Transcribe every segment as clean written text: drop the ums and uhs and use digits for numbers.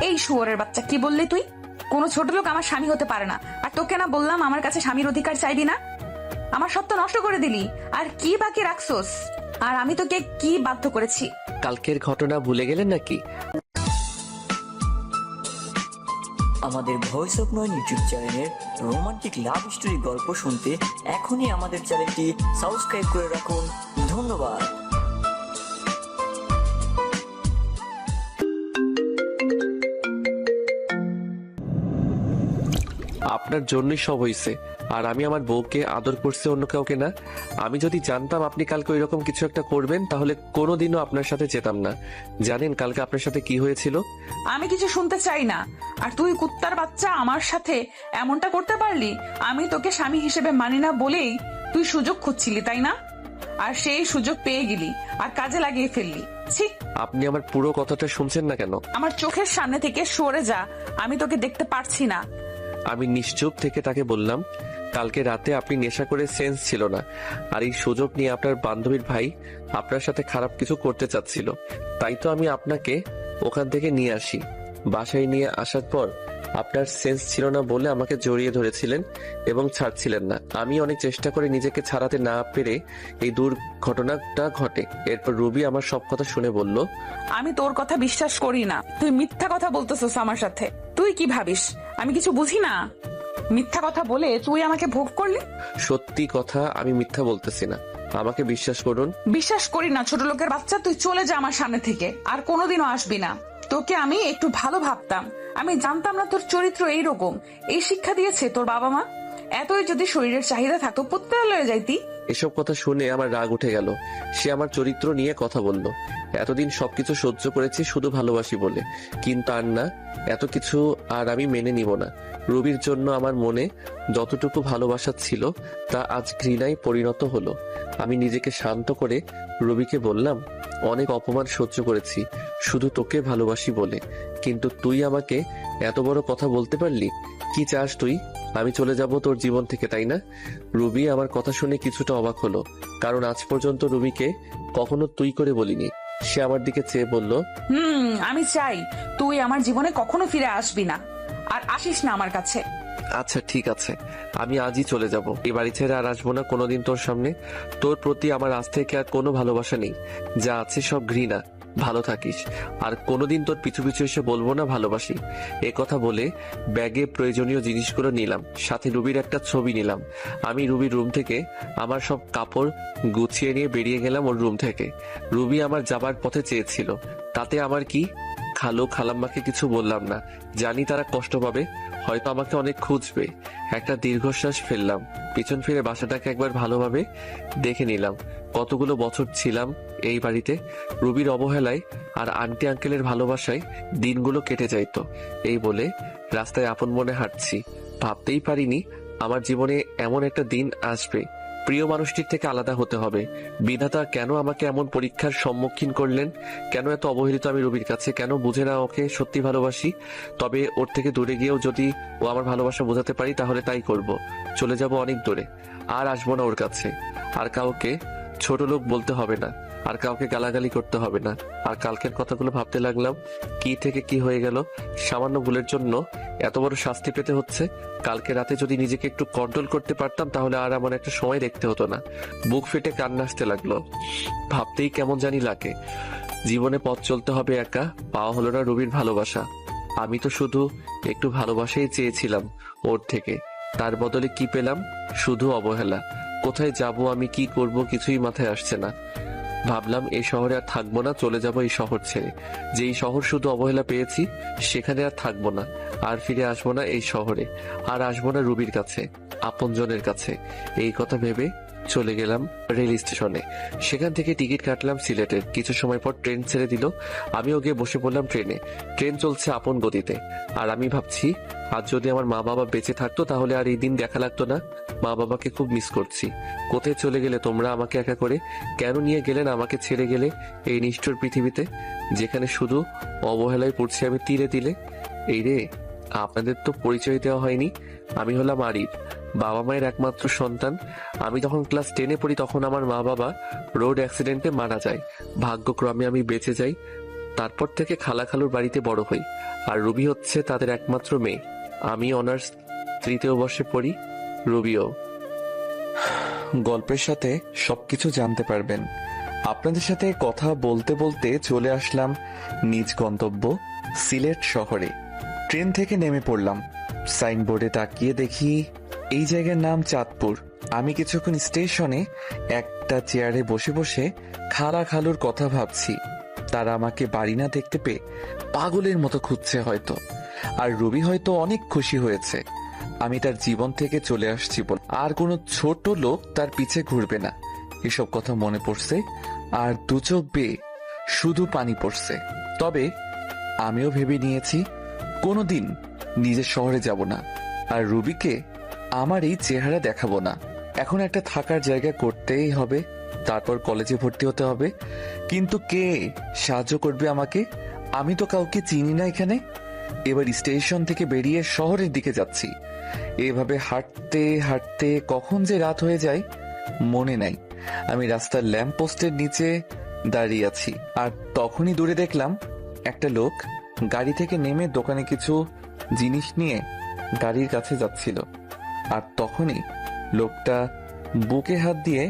এই শুয়োরের বাচ্চা, কি বললি তুই? কোনো ছোট লোক আমার স্বামী হতে পারে না। আর তোকে না বললাম আমার কাছে স্বামীর অধিকার চাইবি না? আমার সব তো নষ্ট করে দিলি। আর কি বাকি রাখছোস? আর আমি তোকে কি বাধ্য করেছি? কালকের ঘটনা ভুলে গেলেন নাকি? আমাদের ভয়েস অফ নয়ন ইউটিউব চ্যানেলের রোমান্টিক লাভ স্টোরি গল্প শুনতে এখনই আমাদের চ্যানেলটি সাবস্ক্রাইব করে রাখুন। ধন্যবাদ। আপনার জন্যই সব হয়েছে। আর আমি আমার বউকে আদর করছি, অন্য কাউকে না। আমি যদি জানতাম আপনি কালকে ওইরকম কিছু একটা করবেন তাহলে কোনোদিনও আপনার সাথে যেতাম না। জানেন কালকে আপনার সাথে কি হয়েছিল? আমি কিছু শুনতে চাই না। আর তুই কুত্তার বাচ্চা আমার সাথে এমনটা করতে পারলি? আমি তোকে স্বামী হিসেবে মানি না বলেই তুই সুযোগ খুঁজছিলি, তাই না? আর সেই সুযোগ পেয়ে গেলি আর কাজে লাগিয়ে ফেললি। ছি! আপনি আমার পুরো কথাটা শুনছেন না কেন? আমার চোখের সামনে থেকে সরে যা, আমি তোকে দেখতে পারছি না। আমি নিশ্চুপ থেকে তাকে বললাম, কালকে রাতে আপনি নেশা করে সেন্স ছিল না। আর এই সুযোগ নিয়ে আপনার বান্ধবীর ভাই আপনার সাথে খারাপ কিছু করতে চাচ্ছিল। তাই তো আমি আপনাকে ওখান থেকে নিয়ে আসি। বাসায় নিয়ে আসার পর আপনার সেন্স ছিল না বলে আমাকে জড়িয়ে ধরেছিলেন এবং ছাড়ছিলেন না। আমি অনেক চেষ্টা করে নিজেকে ছাড়াতে না পেরে এই দুর্ঘটনাটা ঘটে। এরপর রুবি আমার সব কথা শুনে বলল, আমি তোর কথা বিশ্বাস করি না। তুই মিথ্যা কথা বলতেছিস আমার সাথে। তুই কি ভাবিস আমি কিছু বুঝি না? মিথ্যা কথা বলে তুই আমাকে ভোগ করলি। সত্যি কথা, আমি মিথ্যা বলতেছি না, আমাকে বিশ্বাস করুন। বিশ্বাস করি না ছোট লোকের বাচ্চা। তুই চলে যা আমার সামনে থেকে, আর কোনোদিনও আসবি না। তোকে আমি একটু ভালো ভাবতাম। আমি জানতাম না তোর চরিত্র এইরকম। এই শিক্ষা দিয়েছে তোর বাবা মা। এতই যদি শরীরের চাহিদা থাকতো পুত্রালয়ে যাইতি। এসব কথা শুনে আমার রাগ উঠে গেল। সে আমার চরিত্র নিয়ে কথা বলল। এতদিন সবকিছু সহ্য করেছি শুধু ভালোবাসি বলে, কিন্তু আর না, এত কিছু আর আমি মেনে নিব না। রুবির জন্য আমার মনে যতটুকু ভালোবাসা ছিল তা আজ ঘৃণায় পরিণত হলো। আমি নিজেকে শান্ত করে রুবিকে বললাম, অনেক অপমান সহ্য করেছি শুধু তোকে ভালোবাসি বলে, কিন্তু তুই আমাকে এত বড় কথা বলতে পারলি? কি চাস তুই? আমি চলে যাব তোর জীবন থেকে, তাই না? রুবি আমার কথা শুনে কিছুটা অবাক হলো, কারণ আজ পর্যন্ত রুবিকে কখনো তুই করে বলিনি। সে আমার দিকে চেয়ে বলল, আমি চাই তুই আমার জীবনে কখনো ফিরে আসবি না, আর আসিস না আমার কাছে। আচ্ছা ঠিক আছে, আমি আজই চলে যাব। এই বাড়ি ছেড়ে আর আসবো না কোনোদিন তোর সামনে। তোর প্রতি আমার আজ থেকে আর কোনো ভালোবাসা নেই, যা আছে সব ঘৃণা। ভালো থাকিস। আর কোনোদিন তোর পিছু পিছু এসে বলবো না ভালোবাসি। এ কথা বলে ব্যাগে প্রয়োজনীয় জিনিসগুলো নিলাম, সাথে রুবির একটা ছবি নিলাম। আমি রুবির রুম থেকে আমার সব কাপড় গুছিয়ে নিয়ে বেরিয়ে গেলাম ওর রুম থেকে। রুবি আমার যাবার পথে চেয়েছিল, তাতে আমার কি? খালু খালাম্মাকে কিছু বললাম না, জানি তারা কষ্ট পাবে, হয়তো আমাকে অনেক খুঁজবে। একটা দীর্ঘশ্বাস ফেললাম, পিছন ফিরে বাসাটাকে একবার ভালোভাবে দেখে নিলাম। কতগুলো বছর ছিলাম এই বাড়িতে। রুবির অবহেলায় আর আন্টি আঙ্কেলের ভালোবাসায় দিনগুলো কেটে যাইতো। এই বলে রাস্তায় আপন মনে হাঁটছি। ভাবতেই পারিনি আমার জীবনে এমন একটা দিন আসবে। প্রিয় মানুষটির থেকে আলাদা হতে হবে। বিধাতা কেন আমাকে এমন পরীক্ষার সম্মুখীন করলেন? কেন এত অবহেলিত আমি রুবির কাছে? কেন বুঝে না ওকে সত্যি ভালোবাসি? তবে ওর থেকে দূরে গিয়েও যদি ও আমার ভালোবাসা বোঝাতে পারি তাহলে তাই করব। চলে যাব অনেক দূরে, আর আসবো না ওর কাছে। আর কাউকে ছোট লোক বলতে হবে না, আর কাউকে গালাগালি করতে হবে না। আর কালকের কথাগুলো ভাবতে লাগলাম, কি থেকে কি হয়ে গেল। সামান্য ভুলের জন্য এত বড় শাস্তি পেতে হচ্ছে। কালকে রাতে যদি নিজেকে একটু কন্ট্রোল করতে পারতাম তাহলে আর এমন একটা সময় দেখতে হতো না। বুক ফেটে কান্না আসতে লাগলো। ভাবতেই কেমন জানি লাগে। জীবনে পথ চলতে হবে একা, পাওয়া হলো না রুবির ভালোবাসা। আমি তো শুধু একটু ভালোবাসাই চেয়েছিলাম ওর থেকে, তার বদলে কি পেলাম? শুধু অবহেলা। কোথায় যাব, আমি কি করব, কিছুই মাথায় আসছে না। ভাবলাম এই শহরে আর থাকবো না, চলে যাব এই শহর ছেড়ে। যেই শহর শুধু অবহেলা পেয়েছি সেখানে আর থাকবো না, আর ফিরে আসবো না এই শহরে, আর আসবো না রুবির কাছে, আপনজনের কাছে। এই কথা ভেবে চলে গেলাম রেল স্টেশনে। সেখান থেকে টিকিট কাটলাম সিলেটের। কিছু সময় পর ট্রেন ছেড়ে দিল। আমিও গিয়ে বসে পড়লাম ট্রেনে। ট্রেন চলছে আপন গতিতে, আর আমি ভাবছি আজ যদি আমার মা বাবা বেঁচে থাকতো তাহলে আর এই দিন দেখা লাগতো না। মা বাবাকে খুব মিস করছি। কোথায় চলে গেলে তোমরা আমাকে একা করে? কেন নিয়ে গেলেন আমাকে ছেড়ে গেলে এই নিষ্ঠুর পৃথিবীতে, যেখানে শুধু অবহেলায় পড়ছি আমি তিলে তিলে? এই রে, আপনাদের তো পরিচয় দেওয়া হয়নি। আমি হলাম আরিফ, বাবা মায়ের একমাত্র সন্তান। আমি যখন ক্লাস 10-এ পড়ি তখন আমার মা বাবা রোড অ্যাক্সিডেন্টে মারা যায়। ভাগ্যক্রমে আমি বেঁচে যাই। তারপর থেকে খালা খালুর বাড়িতে বড় হই। আর রুবি হচ্ছে তাদের একমাত্র মেয়ে। আমি অনার্স 3য় বর্ষে পড়ি, রুবিও। গল্পের সাথে সবকিছু জানতে পারবেন। আপনাদের সাথে কথা বলতে বলতে চলে আসলাম নিজ গন্তব্য সিলেট শহরে। ট্রেন থেকে নেমে পড়লাম। সাইনবোর্ডে তাকিয়ে দেখি এই জায়গার নাম চাঁদপুর। আমি কিছুক্ষণ স্টেশনে একটা চেয়ারে বসে বসে খালা খালুর কথা ভাবছি। তারা আমাকে বাড়ি না দেখতে পেয়ে পাগলের মতো খুঁজছে হয়তো। আর রুবি হয়তো অনেক খুশি হয়েছে আমি তার জীবন থেকে চলে আসছি বলে। আর কোনো ছোট লোক তার পিছে ঘুরবে না, এসব কথা মনে পড়ছে। আর দু চোখ বেয়ে শুধু পানি পড়ছে। তবে আমিও ভেবে নিয়েছি কোনোদিন নিজের শহরে যাব না, আর রুবিকে আমার এই চেহারা দেখাবো না। এখন একটা থাকার জায়গা করতেই হবে, তারপর কলেজে ভর্তি হতে হবে। কিন্তু কে সাহায্য করবে আমাকে? আমি তো কাউকে চিনি না এখানে। এবার স্টেশন থেকে বেরিয়ে শহরের দিকে যাচ্ছি। এভাবে হাঁটতে হাঁটতে কখন যে রাত হয়ে যায় মনে নাই। আমি রাস্তার ল্যাম্প পোস্টের নিচে দাঁড়িয়ে আছি, আর তখনই দূরে দেখলাম একটা লোক গাড়ি থেকে নেমে দোকানে কিছু জিনিস নিয়ে গাড়ির কাছে যাচ্ছিল। আর তখনই লোকটা বুকে হাত দিয়ে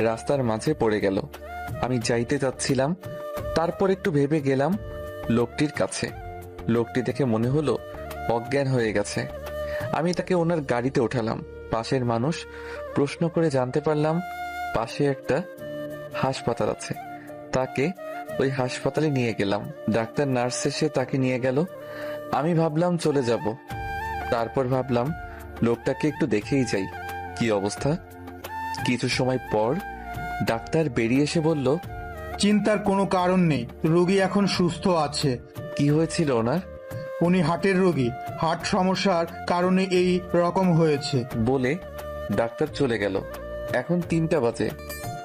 রাস্তার মাঝে পড়ে গেল। আমি যাইতে যাচ্ছিলাম, তারপর একটু ভেবে গেলাম লোকটির কাছে। লোকটি দেখে মনে হলো অজ্ঞান হয়ে গেছে। আমি তাকে ওনার গাড়িতে ওঠালাম। পাশের মানুষ প্রশ্ন করে জানতে পারলাম পাশে একটা হাসপাতাল আছে। তাকে ওই হাসপাতালে নিয়ে গেলাম। ডাক্তার নার্স এসে তাকে নিয়ে গেল। আমি ভাবলাম চলে যাব, তারপর ভাবলাম লোকটাকে একটু দেখেই যাই কি অবস্থা। কিছু সময় পর ডাক্তার বেরিয়ে এসে বলল, চিন্তার কোনো কারণ নেই, রোগী এখন সুস্থ আছে। কি হয়েছিল ওনার? উনি হার্টের রোগী, হার্ট সমস্যার কারণে এই রকম হয়েছে। বলে ডাক্তার চলে গেল। এখন 3টা বাজে,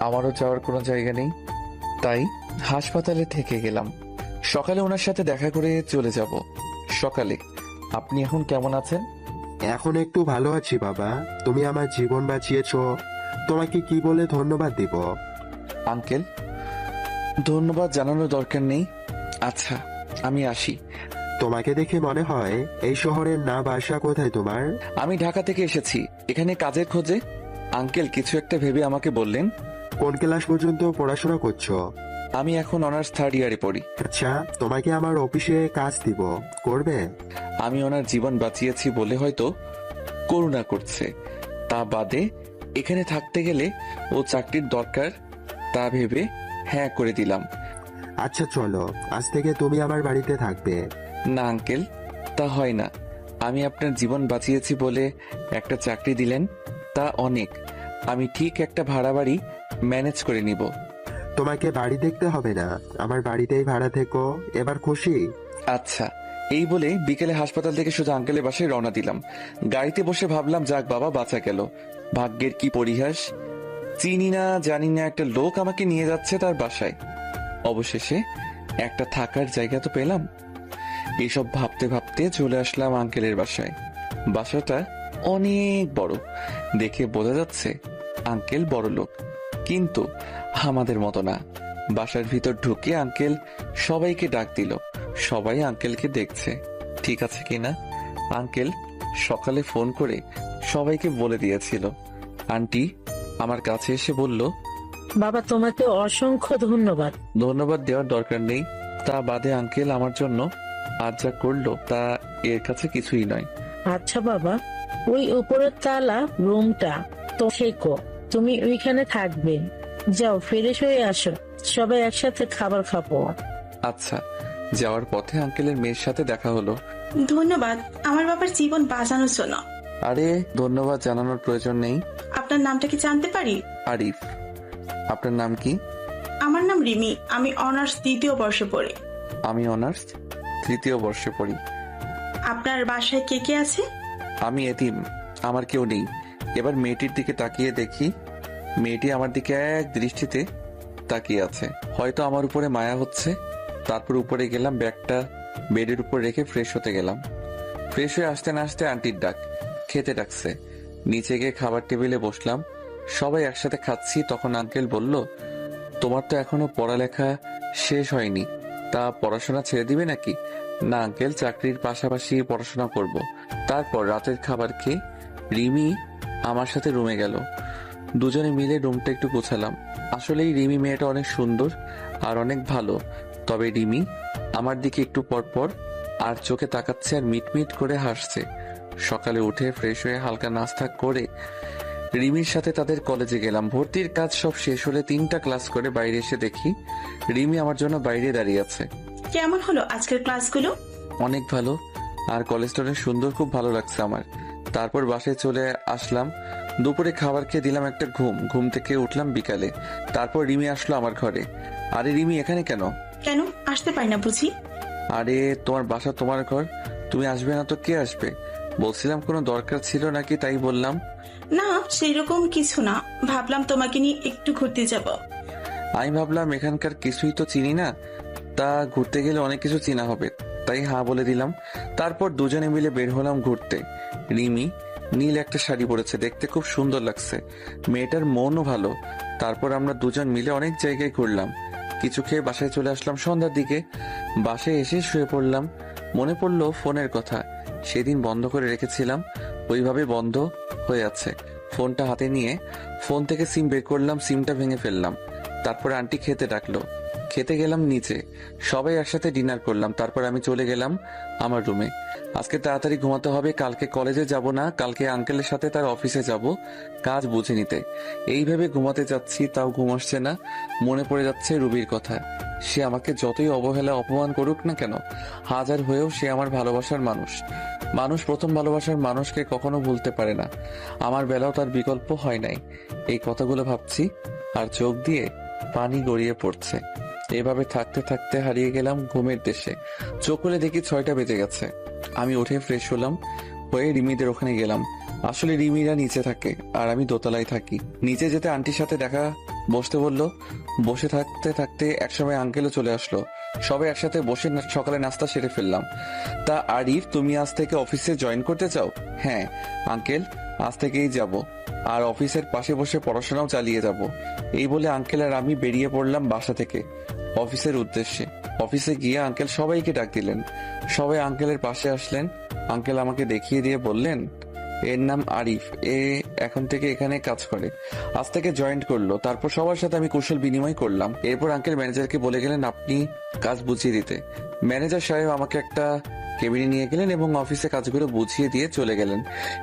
আমারও যাওয়ার কোনো জায়গা নেই, তাই হাসপাতালে থেকে গেলাম। সকালে ওনার সাথে দেখা করে চলে যাব। সকালে আপনি এখন কেমন আছেন? এখন একটু ভালো আছি বাবা, তুমি আমার জীবন বাঁচিয়েছো, তোমাকে কি বলে ধন্যবাদ দিব? আঙ্কেল, ধন্যবাদ জানানোর দরকার নেই। আচ্ছা, আমি আসি। তোমাকে দেখে মনে হয় এই শহরের না বাসা কোথায় তোমার? আমি ঢাকা থেকে এসেছি এখানে কাজের খোঁজে। আঙ্কেল কিছু একটা ভেবে আমাকে বললেন, কোন ক্লাস পর্যন্ত পড়াশোনা করছো? আমি এখন অনার্স 3rd ইয়ারে পড়ি। আচ্ছা, তোমাকে আমার অফিসে কাজ দিব, করবে? আমি ওনার জীবন বাঁচিয়েছি বলে হয়তো করুণা করছে, তা বাদে এখানে থাকতে গেলে ও চাকরির দরকার, তা ভেবে হ্যাঁ করে দিলাম। আচ্ছা চলো, আজ থেকে তুমি আমার বাড়িতে থাকবে। না আঙ্কেল, তা হয় না। আমি আপনার জীবন বাঁচিয়েছি বলে একটা চাকরি দিলেন, তা অনেক। আমি ঠিক একটা ভাড়া বাড়ি ম্যানেজ করে নিব। তোমাকে বাড়ি দেখতে হবে না, আমার বাড়িতেই ভাড়া থেকো, এবার খুশি? আচ্ছা, এই বলে বিকেলে হাসপাতাল থেকে সোজা আঙ্কেলের বাসায় রওনা দিলাম। গাড়িতে বসে ভাবলাম, যাক বাবা, বাঁচা গেল। ভাগ্যের কি পরিহাস, চিনি না জানি না একটা লোক আমাকে নিয়ে যাচ্ছে তার বাসায়। অবশেষে একটা থাকার জায়গা তো পেলাম। এসব ভাবতে ভাবতে চলে আসলাম আঙ্কেলের বাসায়। বাসাটা অনেক বড়, দেখে বোঝা যাচ্ছে আঙ্কেল বড় লোক, কিন্তু আমাদের মতো না। বাসার ভিতর ঢুকে আঙ্কেল সবাইকে ডাক দিল। সবাই আঙ্কেলকে দেখছে ঠিক আছে কিনা। আঙ্কেল সকালে ফোন করে সবাইকে বলে দিয়েছিল। আন্টি আমার কাছে এসে বলল, বাবা তোমাকে অসংখ্য ধন্যবাদ। ধন্যবাদ দেওয়ার দরকার নেই, তা বাদে আঙ্কেল আমার জন্য আজ যা করলো তা এর কাছে কিছুই নয়। আচ্ছা বাবা, ওই উপরের তালা রুমটা তো শেখো, তুমি ওইখানে থাকবে। যাও ফ্রেশ হয়ে আসো, সবাই একসাথে খাবার খাবো। আচ্ছা। যাওয়ার পথে আঙ্কেলের মেয়ের সাথে দেখা হলো। ধন্যবাদ আমার বাবার জীবন বাঁচানোর জন্য। আরে ধন্যবাদ জানানোর প্রয়োজন নেই। আপনার নামটা কি জানতে পারি? আরিফ। আপনার নাম কি? আমার নাম রিমি, আমি অনার্স 3য় বর্ষে পড়ি। আমি অনার্স 3য় বর্ষে পড়ি। আপনার বাসায় কে কে আছে? আমি এতিম, আমার কেউ নেই। এবার মেয়েটির দিকে তাকিয়ে দেখি, মেয়েটি আমার দিকে এক দৃষ্টিতে তাকিয়ে আছে। হয়তো আমার উপরে মায়া হচ্ছে। তারপর উপরে গেলাম, ব্যাগটা বেডের উপর রেখে ফ্রেশ হতে গেলাম। ফ্রেশ হয়ে আসতে না আসতে আন্টির ডাক, খেতে ডাকছে। নিচে গিয়ে খাবার টেবিলে বসলাম, সবাই একসাথে খাচ্ছি। তখন আঙ্কেল বলল, তোমার তো এখনো পড়ালেখা শেষ হয়নি, তা পড়াশোনা ছেড়ে দিবে নাকি? না আঙ্কেল, চাকরির পাশাপাশি পড়াশোনা করব। তারপর রাতের খাবার খেয়ে রিমি আমার সাথে রুমে গেল। দুজনে মিলে রুমটা একটু গোছালাম। আসলেই রিমি মেয়েটা অনেক সুন্দর আর অনেক ভালো। তবে রিমি আমার দিকে একটু পর পর আর চোখে তাকাচ্ছে আর মিটমিট করে হাসছে। সকালে উঠে ফ্রেশ হয়ে হালকা নাস্তা করে রিমির সাথে তাদের কলেজে গেলাম। ভর্তির কাজ সব শেষ হলে 3টা ক্লাস করে বাইরে এসে দেখি রিমি আমার জন্য বাইরে দাঁড়িয়ে আছে। কেমন হলো আজকের ক্লাসগুলো? অনেক ভালো, আর কলেজটা অনেক সুন্দর, খুব ভালো লাগছে আমার। তারপর বাসায় চলে আসলাম। দুপুরে খাবার খেয়ে দিলাম একটা ঘুম থেকে উঠলাম বিকালে। তারপর রিমি আসলো আমার ঘরে। আরে রিমি, এখানে কেন? কেন আসতে পারি না বুঝি? আরে তোমার বাসা, তোমার ঘর, তুমি আসবে না তো কে আসবে? বলছিলাম কোনো দরকার ছিল নাকি, তাই বললাম। না, সেই রকম কিছু না, ভাবলাম তোমাকে নিয়ে একটু ঘুরতে যাব। আমি ভাবলাম এখানকার কিছুই তো চিনি না, তা ঘুরতে গেলে অনেক কিছু চেনা হবে, তাই হ্যাঁ বলে দিলাম। তারপর দুজনে মিলে বের হলাম ঘুরতে। রিমি নীল একটা শাড়ি পরেছে, দেখতে খুব সুন্দর লাগছে। মেয়েটার মনও ভালো। তারপর আমরা দুজন মিলে অনেক জায়গায় ঘুরলাম। কিছু খেয়ে বাসায় চলে আসলাম সন্ধ্যার দিকে। বাসায় এসে শুয়ে পড়লাম। মনে পড়লো ফোনের কথা, সেদিন বন্ধ করে রেখেছিলাম, ওইভাবে বন্ধ হয়ে আছে। ফোনটা হাতে নিয়ে ফোন থেকে সিম বের করলাম, সিমটা ভেঙে ফেললাম। তারপর আন্টি খেতে ডাকলো, খেতে গেলাম নিচে। সবাই একসাথে ডিনার করলাম। তারপর আমি চলে গেলাম আমার রুমে। আজকে তাড়াতাড়ি ঘুমাতে হবে, কালকে কলেজে যাব না, কালকে আঙ্কেলের সাথে তার অফিসে যাব কাজ বুঝে নিতে। এই ভেবে ঘুমাতে যাচ্ছি, তাও ঘুম আসছে না। মনে পড়ে যাচ্ছে রুবির কথা। সে আমাকে যতই অবহেলা অপমান করুক না কেন, হাজার হয়েও সে আমার ভালোবাসার মানুষ। মানুষ প্রথম ভালোবাসার মানুষকে কখনো ভুলতে পারে না। আমার বেলাও তার বিকল্প হয় নাই। এই কথাগুলো ভাবছি আর চোখ দিয়ে পানি গড়িয়ে পড়ছে। এভাবে থাকতে থাকতে হারিয়ে গেলাম ঘুমের দেশে। চোখ খুলে দেখি 6টা বেজে গেছে। আমি উঠে ফ্রেশ হলাম, হয়ে রিমিদের ওখানে গেলাম। আসলে রিমিরা নিচে থাকে আর আমি দোতলায় থাকি। নিচে যেতে আন্টির সাথে দেখা, বসতে বললো। বসে থাকতে থাকতে একসময় আঙ্কেলও চলে আসলো। সবাই একসাথে বসে সকালে নাস্তা সেরে ফেললাম। তা আরিফ, তুমি আজ থেকে অফিসে জয়েন করতে চাও? হ্যাঁ আঙ্কেল, আজ থেকেই যাব, আর অফিসের পাশে বসে পড়াশোনাও চালিয়ে যাব। এই বলে আঙ্কেল আর আমি বেরিয়ে পড়লাম বাসা থেকে অফিসের উদ্দেশ্যে। অফিসে গিয়ে আঙ্কেল সবাইকে ডাক দিলেন। সবাই আঙ্কেলের পাশে আসলেন। আঙ্কেল আমাকে দেখিয়ে দিয়ে বললেন, এর নাম আরিফ, এ এখন থেকে এখানে কাজ করে, আজ থেকে জয়েন্ট করলো। তারপর সবার সাথে আমি কুশল বিনিময় করলাম। এরপর আঙ্কেল ম্যানেজারকে বলে গেলেন আপনি কাজ বুঝিয়ে দিতে। ম্যানেজার সাহেব আমাকে একটা কেবিনে নিয়ে গেলেন এবং অফিসে কাজগুলো বুঝিয়ে দিয়ে চলে গেলেন।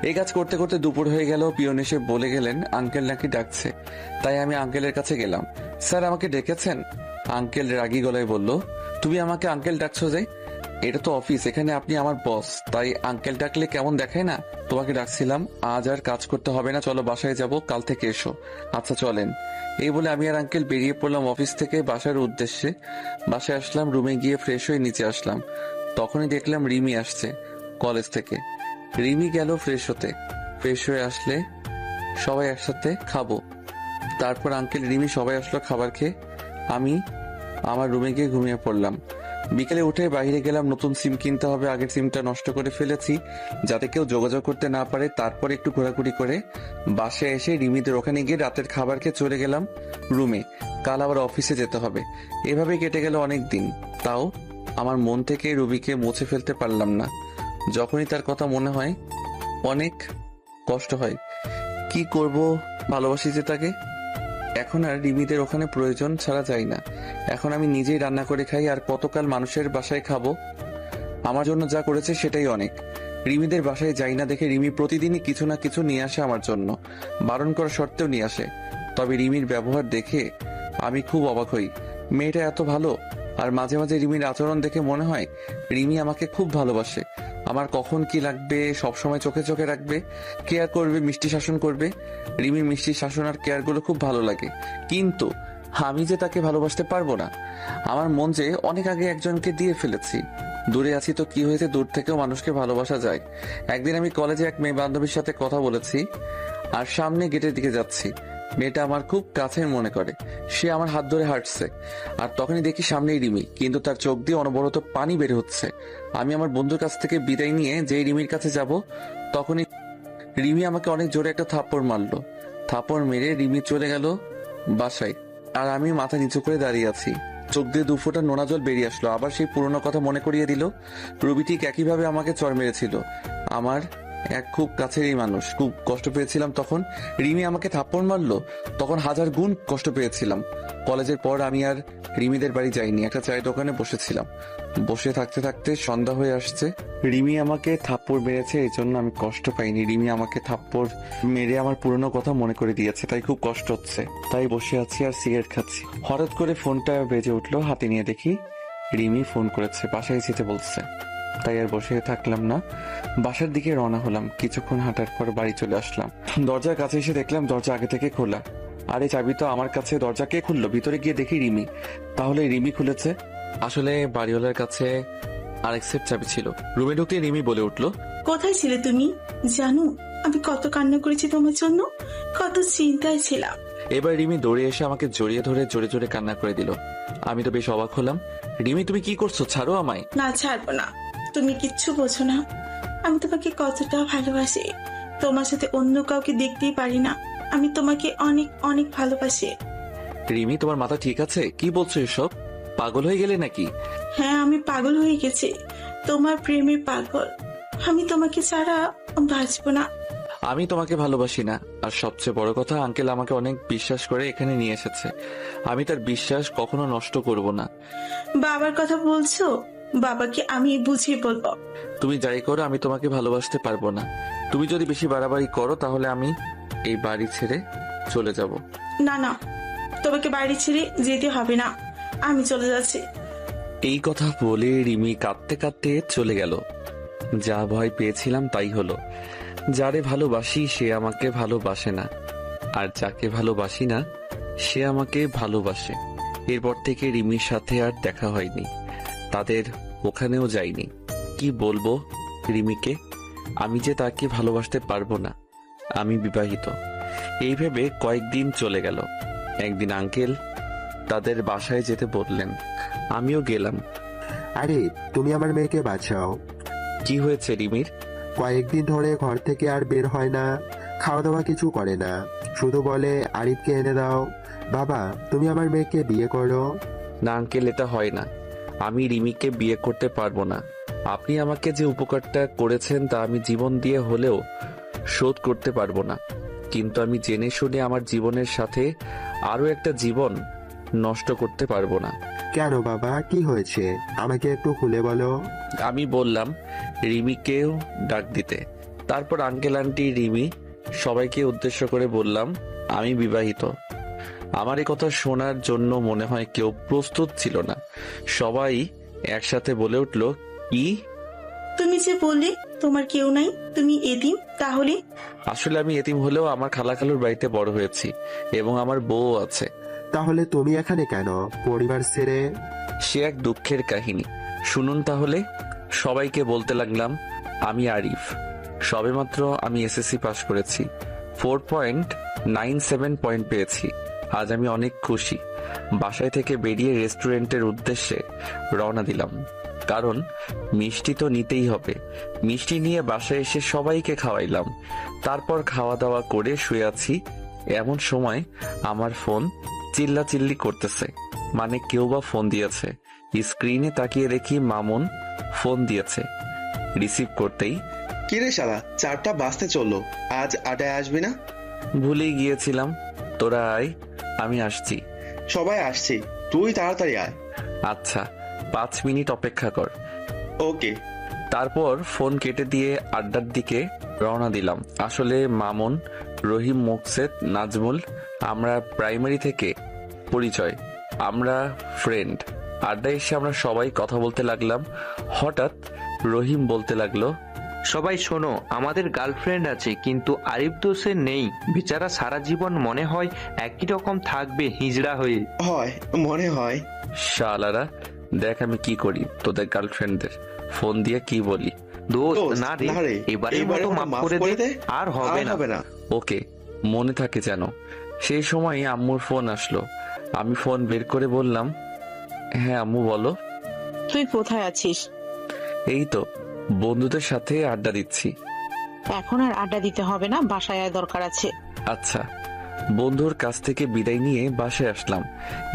এই কাজ করতে করতে দুপুর হয়ে গেল। পিয়ন এসে বলে গেলেন আঙ্কেল নাকি ডাকছে। তাই আমি আঙ্কেলের কাছে গেলাম। স্যার আমাকে ডেকেছেন? আঙ্কেল রাগী গলায় বলল, তুমি আমাকে আঙ্কেল ডাকছো যে? এটা তো অফিস, এখানে আপনি আমার বস, তাই আঙ্কেল ডাকলে কেমন দেখায় না? তোমাকে ডাকছিলাম, আজ আর কাজ করতে হবে না, চলো বাসায় যাব, কাল থেকে এসো। আচ্ছা চলেন। এই বলে আমি আর আঙ্কেল বেরিয়ে পড়লাম অফিস থেকে বাসার উদ্দেশ্যে। বাসায় আসলাম, রুমে গিয়ে ফ্রেশ হয়ে নিচে আসলাম। তখনই দেখলাম রিমি আসছে কলেজ থেকে। রিমি গেল ফ্রেশ হতে। ফ্রেশ হয়ে আসলে সবাই একসাথে খাবো। তারপর আঙ্কেল, রিমি সবাই আসলো খাবার খেয়ে। আমি আমার রুমে গিয়ে ঘুমিয়ে পড়লাম। বিকেলে উঠে বাইরে গেলাম, নতুন সিম কিনতে হবে, আগের সিমটা নষ্ট করে ফেলেছি যাতে কেউ যোগাযোগ করতে না পারে। তারপর একটু ঘোরাঘুরি করে বাসায় এসে রিমিদের ওখানে গিয়ে রাতের খাবার খেয়ে চলে গেলাম রুমে। কাল আবার অফিসে যেতে হবে। এভাবে কেটে গেল অনেক দিন। তাও আমার মন থেকে রুবিকে মুছে ফেলতে পারলাম না। যখনই তার কথা মনে হয় অনেক কষ্ট হয়। কি করব, ভালোবাসি যে তাকে। এখন আর রিমিদের ওখানে প্রয়োজন ছাড়া যাই না। এখন আমি নিজেই রান্না করে খাই, আর কতকাল মানুষের বাসায় খাবো। আমার জন্য যা করেছে সেটাই অনেক। রিমিদের বাসায় যাই না দেখে রিমি প্রতিদিনই কিছু না কিছু নিয়ে আসে আমার জন্য, বারণ করা সত্ত্বেও নিয়ে আসে। তবে রিমির ব্যবহার দেখে আমি খুব অবাক হই। মেয়েটা এত ভালো, আর মাঝে মাঝে রিমির আচরণ দেখে মনে হয় রিমি আমাকে খুব ভালোবাসে। আমার কখন কি লাগবে সবসময় চোখে চোখে রাখবে, কেয়ার করবে, মিষ্টি শাসন করবে। রিমির মিষ্টি শাসন আর কেয়ারগুলো খুব ভালো লাগে। কিন্তু আমি যে তাকে ভালোবাসতে পারবো না। আমার মন যে অনেক আগে একজনকে দিয়ে ফেলেছি। দূরে আছি তো কি হয়েছে, দূর থেকেও মানুষকে ভালোবাসা যায়। একদিন আমি কলেজে এক মেয়ে বান্ধবীর সাথে কথা বলেছি, আর সামনে গেটের দিকে যাচ্ছি। মেয়েটা আমার খুব কাছের মনে করে। সে আমার হাত ধরে হাঁটছে, আর তখনই দেখি সামনেই রিমি, কিন্তু তার চোখ দিয়ে অনবরত পানি বের হচ্ছে। আমি আমার বন্ধুর কাছ থেকে বিদায় নিয়ে যেই রিমির কাছে যাব, তখনই রিমি আমাকে অনেক জোরে একটা থাপ্পড় মারলো। থাপ্পড় মেরে রিমি চলে গেল বাসায়, আর আমি মাথা নিচু করে দাঁড়িয়ে আছি। চোখ দিয়ে দুফোঁটা নোনা জল বেরিয়ে আসলো। আবার সেই পুরনো কথা মনে করিয়ে দিল। রুবি ঠিক একইভাবে আমাকে চড় মেরেছিল। আমার এক খুব কাছেরই মানুষ। খুব কষ্ট পেয়েছিলাম তখন। রিমি আমাকে থাপ্পড় মারলো, তখন হাজার গুণ কষ্ট পেয়েছিলাম। কলেজের পর আমি আর রিমিদের বাড়ি যাইনি। একটা চায়ের দোকানে বসেছিলাম। বসে থাকতে থাকতে সন্ধ্যা হয়ে আসছে। রিমি আমাকে থাপ্পড় মেরেছে, এই জন্য আমি কষ্ট পাইনি। রিমি আমাকে থাপ্পড় মেরে আমার পুরনো কথা মনে করে দিয়েছে, তাই খুব কষ্ট হচ্ছে। তাই বসে আছি আর সিগারেট খাচ্ছি। হঠাৎ করে ফোনটা বেজে উঠলো। হাতে নিয়ে দেখি রিমি ফোন করেছে, বাসায় যেতে বলছে। তাই আর বসে থাকলাম না, বাসার দিকে রওনা হলাম। কিছুক্ষণ হাঁটার পর বাড়ি চলে আসলাম। দরজার কাছে এসে দেখলাম দরজা আগে থেকে খোলা। আরে চাবি তো আমার কাছে, দরজা কে খুললো? ভিতরে গিয়ে দেখি রিমি। তাহলে রিমি খুলেছে। আসলে বাড়িওয়ালার কাছে আরেক সেট চাবি ছিল। রুমে ঢুকতে রিমি বলে উঠলো, কোথায় ছিলে তুমি? জানো আমি কত কান্না করেছি তোমার জন্য, কত চিন্তায় ছিলাম। এবার রিমি দৌড়ে এসে আমাকে জড়িয়ে ধরে জোরে জোরে কান্না করে দিল। আমি তো বেশ অবাক হলাম। রিমি, তুমি কি করছো? ছাড়ো আমায়। না, ছাড়বো না। তুমি কিচ্ছু বোঝো না, আমি তোমাকে কতটা ভালোবাসি। তোমার সাথে অন্য কাউকে দেখতেই পারি না। আমি তোমাকে অনেক অনেক ভালোবাসি। রিমি, তোমার মাথা ঠিক আছে? কি বলছো এসব? পাগল হয়ে গেলে নাকি? হ্যাঁ, আমি পাগল হয়ে গেছি, তোমার প্রেমে পাগল। আমি তোমাকে ছাড়া বাঁচবো না। আমি তোমাকে ভালোবাসি না। আর সবচেয়ে বড় কথা, আঙ্কেল আমাকে অনেক বিশ্বাস করে এখানে নিয়ে এসেছে। আমি তার বিশ্বাস কখনো নষ্ট করব না। বাবার কথা বলছো? বাবাকে আমি বুঝিয়ে বলবো। তুমি যাই করো, আমি তোমাকে ভালোবাসতে পারবো না। তুমি যদি বেশি বাড়াবাড়ি করো তাহলে আমি এই বাড়ি ছেড়ে চলে যাব। না না, তোমাকে বাড়ি ছেড়ে যেতে হবে না, আমি চলে যাচ্ছি। এই কথা বলে রিমি কাঁদতে কাঁদতে চলে গেল। যা ভয় পেয়েছিলাম তাই হলো। যারে ভালোবাসি সে আমাকে ভালোবাসে না, আর যাকে ভালোবাসি না সে আমাকে ভালোবাসে। এরপর থেকে রিমির সাথে আর দেখা হয়নি, তাদের ওখানেও যাইনি। কি বলবো রিমিকে? আমি যে তাকে ভালোবাসতে পারবো না, আমি বিবাহিত। এই ভেবে কয়েকদিন চলে গেল। একদিন আঙ্কেল তাদের বাসায় যেতে বললেন, আমিও গেলাম। আরে তুমি আমার মেয়েকে বাঁচাও। কি হয়েছে রিমির? কয়েকদিন ধরে ঘর থেকে আর বের হয় না, খাওয়া দাওয়া কিছু করে না, শুধু বলে আরিফকে এনে দাও। বাবা, তুমি আমার মেয়েকে বিয়ে করো। না আঙ্কেল, এটা হয় না। আমি রিমিকে বিয়ে করতে পারবো না। আপনি আমাকে যে উপকারটা করেছেন তা আমি জীবন দিয়ে হলেও শোধ করতে পারবো না। কিন্তু আমি জেনে শুনে আমার জীবনের সাথে আরো একটা জীবন নষ্ট করতে পারবো না। কেন বাবা, কি হয়েছে? আমাকে একটু খুলে বলো। আমি বললাম রিমিকেও ডাক দিতে। তারপর আঙ্কেল, আন্টি, রিমি সবাইকে উদ্দেশ্য করে বললাম আমি বিবাহিত। আমার এই কথা শোনার জন্য মনে হয় কেউ প্রস্তুত ছিল না। সবাই একসাথে বলে উঠল, কি? তুমি যে বললে তোমার কেউ নাই, তুমি এতিম, তাহলে? আসলে আমি এতিম হলেও আমার খালা খালুর বাড়িতে বড় হয়েছি এবং আমার বউ আছে। তাহলে তুমি এখানে কেন, পরিবার ছেড়ে? সে এক দুঃখের কাহিনী, শুনুন তাহলে। সবাইকে বলতে লাগলাম আমি আরিফ। সবেমাত্র আমি এসএসসি পাশ করেছি, 4.97 পয়েন্ট পেয়েছি। আজ আমি অনেক খুশি। বাসায় থেকে বেরিয়ে রেস্টুরেন্টের উদ্দেশ্যে রওনা দিলাম, কারণ মিষ্টি তো নিতেই হবে। মিষ্টি নিয়ে বাসায় এসে সবাইকে খাওয়াইলাম। তারপর খাওয়া দাওয়া করে শুয়ে আছি। এমন সময় আমার ফোন চিল্লাচিল্লি করতেছে, মানে কেউ বা ফোন দিয়েছে। স্ক্রিনে তাকিয়ে দেখি মামুন ফোন দিয়েছে। রিসিভ করতেই, কিরে শালা, 4টা বাজতে চললো, আজ আড্ডায় আসবি না? ভুলেই গিয়েছিলাম। তোরা আয়, আমি আসছি। সবাই আসছে, তুই তাড়াতাড়ি আয়। আচ্ছা, 5 মিনিট অপেক্ষা কর। ওকে। তারপর ফোন কেটে দিয়ে আড্ডার দিকে রওনা দিলাম। আসলে মামুন, রহিম, মোকসেদ, নাজমুল, আমরা প্রাইমারি থেকে পরিচয়, আমরা ফ্রেন্ড। আড্ডায় এসে আমরা সবাই কথা বলতে লাগলাম। হঠাৎ রহিম বলতে লাগলো, সবাই শোনো, আমাদের গার্লফ্রেন্ড আছে, কিন্তু আরিফ দোষে নেই। বেচারা সারা জীবন মনে হয় একই রকম থাকবে হিজড়া হয়ে। হয়, মনে হয়। শালারা, দেখ আমি কি করি তোদের গার্লফ্রেন্ডদের। ফোন দিয়ে কি বলি, দোস্ত না রে, এবারের মতো মাফ করে দে, আর হবে না। ওকে, মনে থাকে যেন। সেই সময় আম্মুর ফোন আসলো। আমি ফোন বের করে বললাম, হ্যাঁ আম্মু বলো। তুই কোথায় আছিস? এই তো বন্ধুদের সাথে আড্ডা দিচ্ছি। এখন আর আড্ডা দিতে হবে না, বাসায় আয়, দরকার আছে। আচ্ছা। বন্ধুর কাছ থেকে বিদায় নিয়ে বাসায় আসলাম।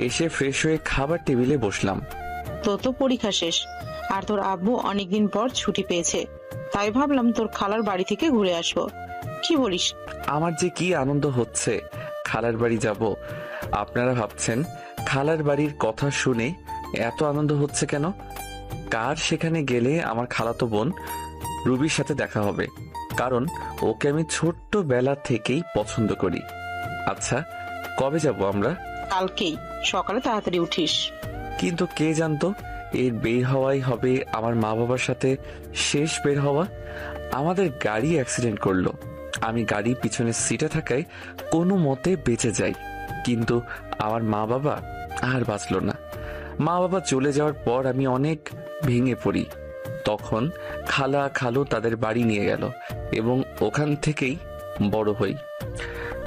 এসে ফ্রেশ হয়ে খাবার টেবিলে বসলাম। তোর তো পরীক্ষা শেষ, আর তোর আব্বু অনেকদিন পর ছুটি পেয়েছে, তাই ভাবলাম তোর খালার বাড়ি থেকে ঘুরে আসবো। কি বলিস? আমার যে কি আনন্দ হচ্ছে, খালার বাড়ি যাব। আপনারা ভাবছেন খালার বাড়ির কথা শুনে এত আনন্দ হচ্ছে কেন? কার সেখানে গেলে আমার খালাতো বোন রুবির সাথে দেখা হবে, কারণ ওকে আমি ছোট্টবেলা থেকেই পছন্দ করি। আচ্ছা, কবে যাব আমরা? কালকেই সকালে তাড়াতাড়ি উঠিস। কিন্তু কে জানতো এর বের হওয়াই হবে আমার মা বাবার সাথে শেষ বের হওয়া। আমাদের গাড়ি অ্যাক্সিডেন্ট করলো, আমি গাড়ি পিছনের সিটে থাকায় কোনো মতে বেঁচে যাই, কিন্তু আমার মা বাবা আর বাঁচলো না। মা বাবা চলে যাওয়ার পর আমি অনেক ভেঙে পড়ি। তখন খালা খালু তাদের বাড়ি নিয়ে গেল এবং ওখান থেকেই বড় হই।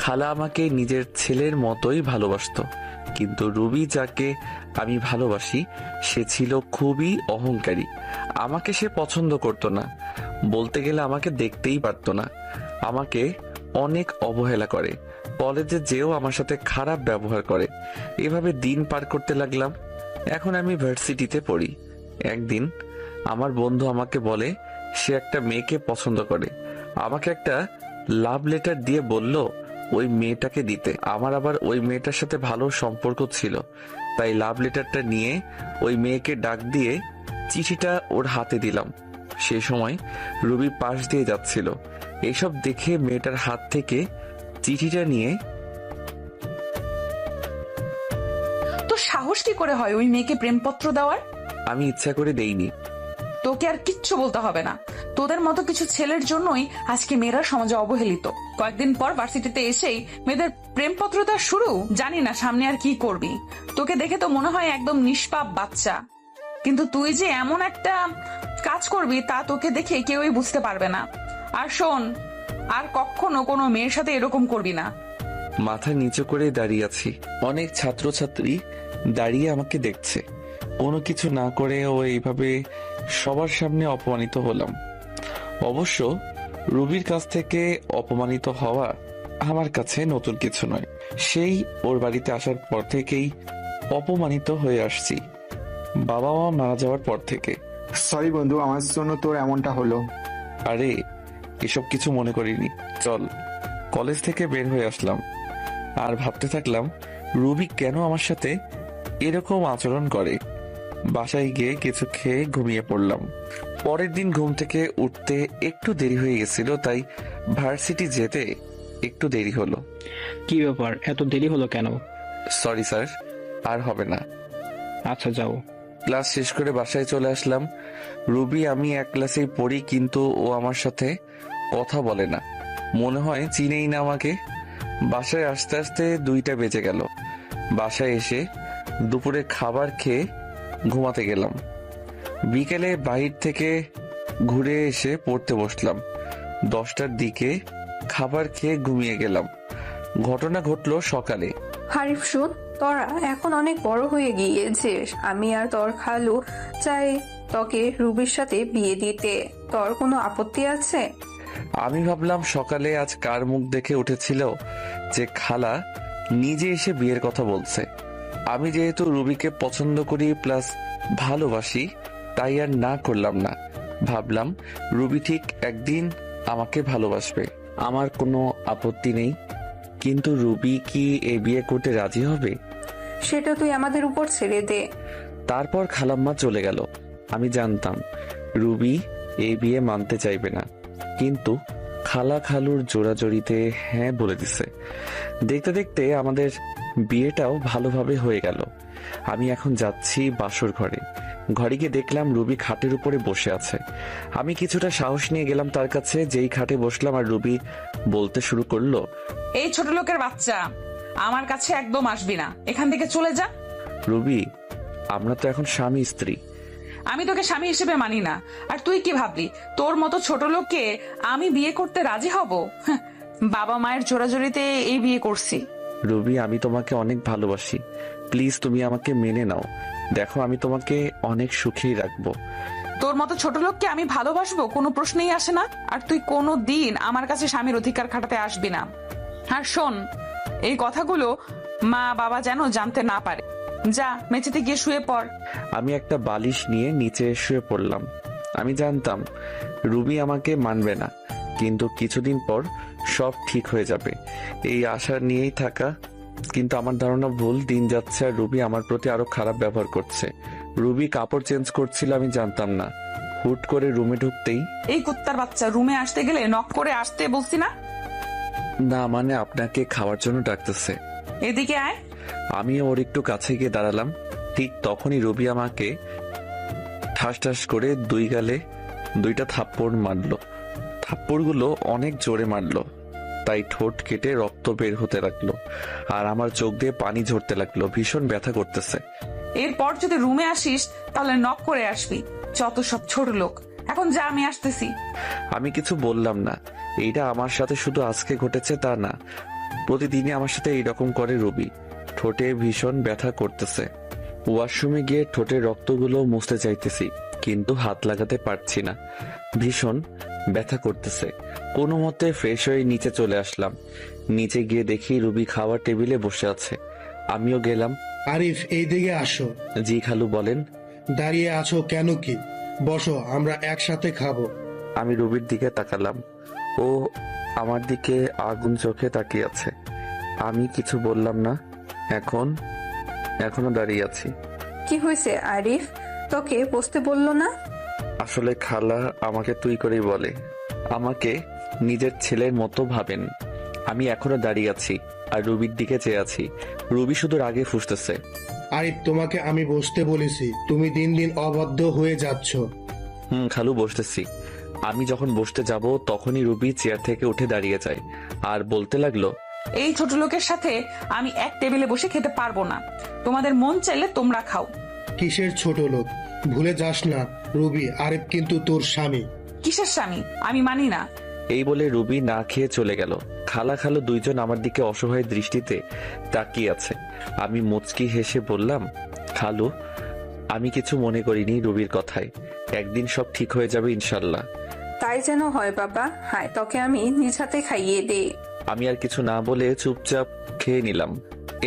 খালা আমাকে নিজের ছেলের মতোই ভালোবাসতো, কিন্তু রুবি যাকে আমি ভালোবাসি সে ছিল খুবই অহংকারী। আমাকে সে পছন্দ করতো না, বলতে গেলে আমাকে দেখতেই পারতো না। আমাকে অনেক অবহেলা করে, কলেজে যেও আমার সাথে খারাপ ব্যবহার করে। এভাবে দিন পার করতে লাগলাম। এখন আমি ভার্সিটিতে পড়ি। একদিন আমার বন্ধু আমাকে বলে সে একটা মেয়েকে পছন্দ করে। আমাকে একটা লাভ লেটার দিয়ে বলল ওই মেয়েটাকে দিতে। আমার আবার ওই মেয়েটার সাথে ভালো সম্পর্ক ছিল, তাই লাভ লেটারটা নিয়ে ওই মেয়েকে ডাক দিয়ে চিঠিটা ওর হাতে দিলাম। সে সময় রুবি পাশ দিয়ে যাচ্ছিল। এসব দেখে মেয়েটার হাত থেকে চিঠিটা নিয়ে, তো সাহস কি করে হয় ওই মেয়েকে প্রেমপত্র দেওয়ার? আমি ইচ্ছা করে দেইনি। তোকে আর কিচ্ছু বলতে হবে না। তোদের মতো কিছু ছেলের জন্যই আজকে মেয়েরা সমাজে অবহেলিত। কয়েকদিন পর ভার্সিটিতে এসেই মেয়েদের প্রেমপত্র দেওয়া শুরু। জানি না সামনে আর কি করবি। তোকে দেখে তো মনে হয় একদম নিষ্পাপ বাচ্চা, কিন্তু তুই যে এমন একটা কাজ করবি তা তোকে দেখে কেউই বুঝতে পারবে না। আর শোন, আর কখনো কোনো মেয়ের সাথে এরকম করবি না। মাথা নিচু করে দাঁড়িয়ে আছি। অনেক ছাত্রছাত্রী দাঁড়িয়ে আমাকে দেখছে। কোনো কিছু না করে ও এইভাবে সবার সামনে অপমানিত হলাম। অবশ্য রুবির কাছ থেকে অপমানিত হওয়া আমার কাছে নতুন কিছু নয়। সেই ওর বাড়িতে আসার পর থেকেই অপমানিত হয়ে আসছি, বাবা মা মারা যাওয়ার পর থেকে। সরি বন্ধু, আমার জন্য তোর এমনটা হলো। আরে এসব কিছু মনে করিনি। চল। কলেজ থেকে বের হয়ে আসলাম আর ভাবতে থাকলাম রুবি কেন আমার সাথে এরকম আচরণ করে। বাসায় গিয়ে কিছু খেয়ে ঘুমিয়ে পড়লাম। পরের দিন ঘুম থেকে উঠতে একটু দেরি হয়ে গেছিল, তাই ভার্সিটি যেতে একটু দেরি হলো। কি ব্যাপার, এত দেরি হলো কেন? সরি স্যার, আর হবে না। আচ্ছা যাও। ক্লাস শেষ করে বাসায় চলে আসলাম। রুবি আমি এক ক্লাসেই পড়ি, কিন্তু ও আমার সাথে কথা বলে না, মনে হয় চিনেই না আমাকে। বাসায় আসতে আসতে 2টা বেজে গেল। বাসায় এসে দুপুরে খাবার খেয়ে ঘুমাতে গেলাম। বিকেলে বাইর থেকে ঘুরে এসে পড়তে বসলাম। 10টার দিকে খাবার খেয়ে ঘুমিয়ে গেলাম। ঘটনা ঘটলো সকালে। হারিফ শুন, তোরা এখন অনেক বড় হয়ে গিয়েছিস। আমি আর তোর খালু চাই তোকে রুবির সাথে বিয়ে দিতে। তোর কোনো আপত্তি আছে? আমি ভাবলাম সকালে আজ কার মুখ দেখে উঠেছিল যে খালা নিজে এসে বিয়ের কথা বলছে। আমি যেহেতু রুবিকে পছন্দ করি প্লাস ভালোবাসি, তাই আর না করলাম না। ভাবলাম রুবি ঠিক একদিন আমাকে ভালোবাসবে, আমার কোনো আপত্তি নেই। কিন্তু রুবি কি এই বিয়ে করতে রাজি হবে? সেটা তুই আমাদের উপর ছেড়ে দে। তারপর খালাম্মা চলে গেল। আমি জানতাম রুবি এই বিয়ে মানতে চাইবে না, কিন্তু খালা খালুর জোড়াজড়িতে হ্যাঁ বলে দিছে। দেখতে দেখতে আমাদের বিয়েটাও ভালোভাবে হয়ে গেল। আমি এখন যাচ্ছি বাসর ঘরে। ঘরে গিয়ে দেখলাম রুবি খাটের উপরে বসে আছে। আমি কিছুটা সাহস নিয়ে গেলাম তার কাছে। যেই খাটে বসলাম আর রুবি বলতে শুরু করলো, এই ছোট লোকের বাচ্চা, আমার কাছে একদম আসবি না, এখান থেকে চলে যা। রুবি, আমরা তো এখন স্বামী স্ত্রী। আমি তোকে স্বামী হিসেবে মানি না। আর তুই কি ভাবলি তোর মতো ছোট লোককে আমি বিয়ে করতে রাজি হব? বাবা মায়ের জোড়াজোড়িতে এই বিয়ে করছি। রুবি, আমি তোমাকে অনেক ভালোবাসি, প্লিজ তুমি আমাকে মেনে নাও। দেখো আমি তোমাকে অনেক সুখেই রাখবো। তোর মতো ছোট লোককে আমি ভালোবাসবো কোনো প্রশ্নই আসে না। আর তুই কোনো দিন আমার কাছে স্বামীর অধিকার খাটাতে আসবি না। আর শোন, এই কথাগুলো মা বাবা যেন জানতে না পারে। যা মেঝেতে গিয়ে শুয়ে পড়। আমি একটা বালিশ নিয়ে নিচে শুয়ে পড়লাম। আমি জানতাম রুবি আমাকে মানবে না, কিন্তু কিছুদিন পর সব ঠিক হয়ে যাবে এই আশা নিয়েই থাকা। কিন্তু আমার ধারণা ভুল, দিন যাচ্ছে আর রুবি আমার প্রতি আরো খারাপ ব্যবহার করছে। রুবি কাপড় চেঞ্জ করছিল, আমি জানতাম না। হুট করে রুমে ঢুকতেই, এই কুত্তার বাচ্চা, রুমে আসতে গেলে নক করে আসতে বলছি না? না মানে আপনাকে খাওয়ার জন্য ডাকতেছে। এদিকে আয়। আমিও ওর একটু কাছে গিয়ে দাঁড়ালাম। ঠিক তখনই রুবি আমাকে ঠাস ঠাস করে দুই গালে 2টা থাপ্পড় মারলো। থাপ্পড়গুলো অনেক জোরে মারলো, তাই ঠোঁট কেটে রক্ত বের হতে লাগলো আর আমার চোখ দিয়ে পানি ঝরতে লাগলো। ভীষণ ব্যথা করতেছে। এরপর যদি রুমে আসিস তাহলে নক করে আসবি। যত সব ছোট লোক। এখন যা, আমি আসতেছি। আমি কিছু বললাম না। এইটা আমার সাথে শুধু আজকে ঘটেছে তা না, প্রতিদিনই আমার সাথে এইরকম করে রুবি। ঠোঁটে ভীষণ ব্যথা করতেছে। ওয়াশরুমে গিয়ে ঠোঁটের রক্তগুলো মুছতে চাইতেছি, কিন্তু হাত লাগাতে পারছি না। ভীষণ ব্যথা করতেছে। কোনো মতে ফ্রেশ হয়ে নিচে চলে আসলাম। নিচে গিয়ে দেখি রুবি খাওয়ার টেবিলে বসে আছে। আমিও গেলাম। আরিফ, এই দিকে আসো। জি খালু বলেন। দাঁড়িয়ে আছো কেন? কি বসো, আমরা একসাথে খাবো। আমি রুবির দিকে তাকালাম। ও আমার দিকে আগুন চোখে তাকিয়ে আছে। আমি কিছু বললাম না। এখনো দাঁড়িয়ে আছি। কি হয়েছে আরিফ? তোকে বসতে বললো না? আসলে খালা আমাকে তুই করেই বলে। আমাকে নিজের ছেলের মতো ভাবেন। আমি এখনো দাঁড়িয়ে আছি আর রুবির দিকে চেয়ে আছি। রুবি শুধু রাগে ফুঁসতেছে। আরিফ, তোমাকে আমি বসতে বলেছি, তুমি দিন দিন অবাধ্য হয়ে যাচ্ছ। খালু বসতেছি। আমি যখন বসতে যাব তখনই রুবি চেয়ার থেকে উঠে দাঁড়িয়ে যায় আর বলতে লাগলো, এই ছোট লোকের সাথে আমি এক টেবিলে বসে খেতে পারবো না। তোমাদের মন চাইলে তোমরা খাও। কিসের ছোট লোক? ভুলে যাস না রুবি, আরিফ কিন্তু তোর স্বামী। কিসের স্বামী? আমি মানি না। এই বলে রুবি না খেয়ে চলে গেল। খালা খালু দুইজন আমার দিকে অসহায় দৃষ্টিতে তাকিয়ে আছে। আমি মুচকি হেসে বললাম, খালু আমি কিছু মনে করিনি রুবির কথায়। একদিন সব ঠিক হয়ে যাবে ইনশাল্লাহ। তাই যেন হয় বাবা। হায়, তোকে আমি নিজ হাতে খাইয়ে দে। আমি আর কিছু না বলে চুপচাপ খেয়ে নিলাম।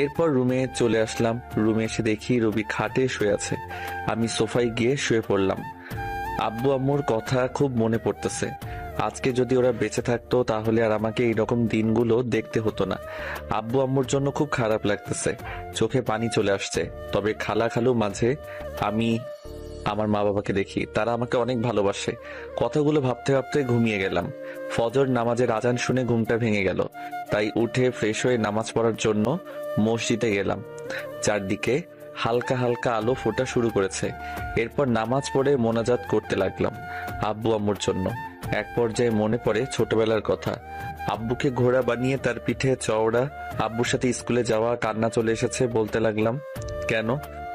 এরপর রুমে চলে আসলাম। রুমে এসে দেখি রুবি খাটে শুয়ে আছে। আমি সোফায় গিয়ে শুয়ে পড়লাম। আব্বু আম্মুর কথা খুব মনে পড়তেছে। আজকে যদি ওরা বেঁচে থাকতো তাহলে আর আমাকে এইরকম দিনগুলো দেখতে হতো না। আব্বু আম্মুর জন্য খুব খারাপ লাগতেছে, চোখে পানি চলে আসছে। তবে খালা খালু মাঝে আমি আমার মা বাবাকে দেখি, তারা আমাকে অনেক ভালোবাসে। কথাগুলো ভাবতে ভাবতে ঘুমিয়ে গেলাম। ফজর নামাজের আজান শুনে ঘুমটা ভেঙে গেল, তাই উঠে ফ্রেশ হয়ে নামাজ পড়ার জন্য মসজিদে গেলাম। চারদিকে হালকা হালকা আলো ফোটা শুরু করেছে। এরপর নামাজ পড়ে মোনাজাত করতে লাগলাম আব্বু আম্মুর জন্য। এক পর্যায়ে মনে পড়ে ছোটবেলার কথা। আব্বুকে ঘোড়া বানিয়ে তার পিঠে চওড়া, আব্বুর সাথে স্কুলে যাওয়া, কান্না চলে এসেছে। বলতে লাগলাম, কেন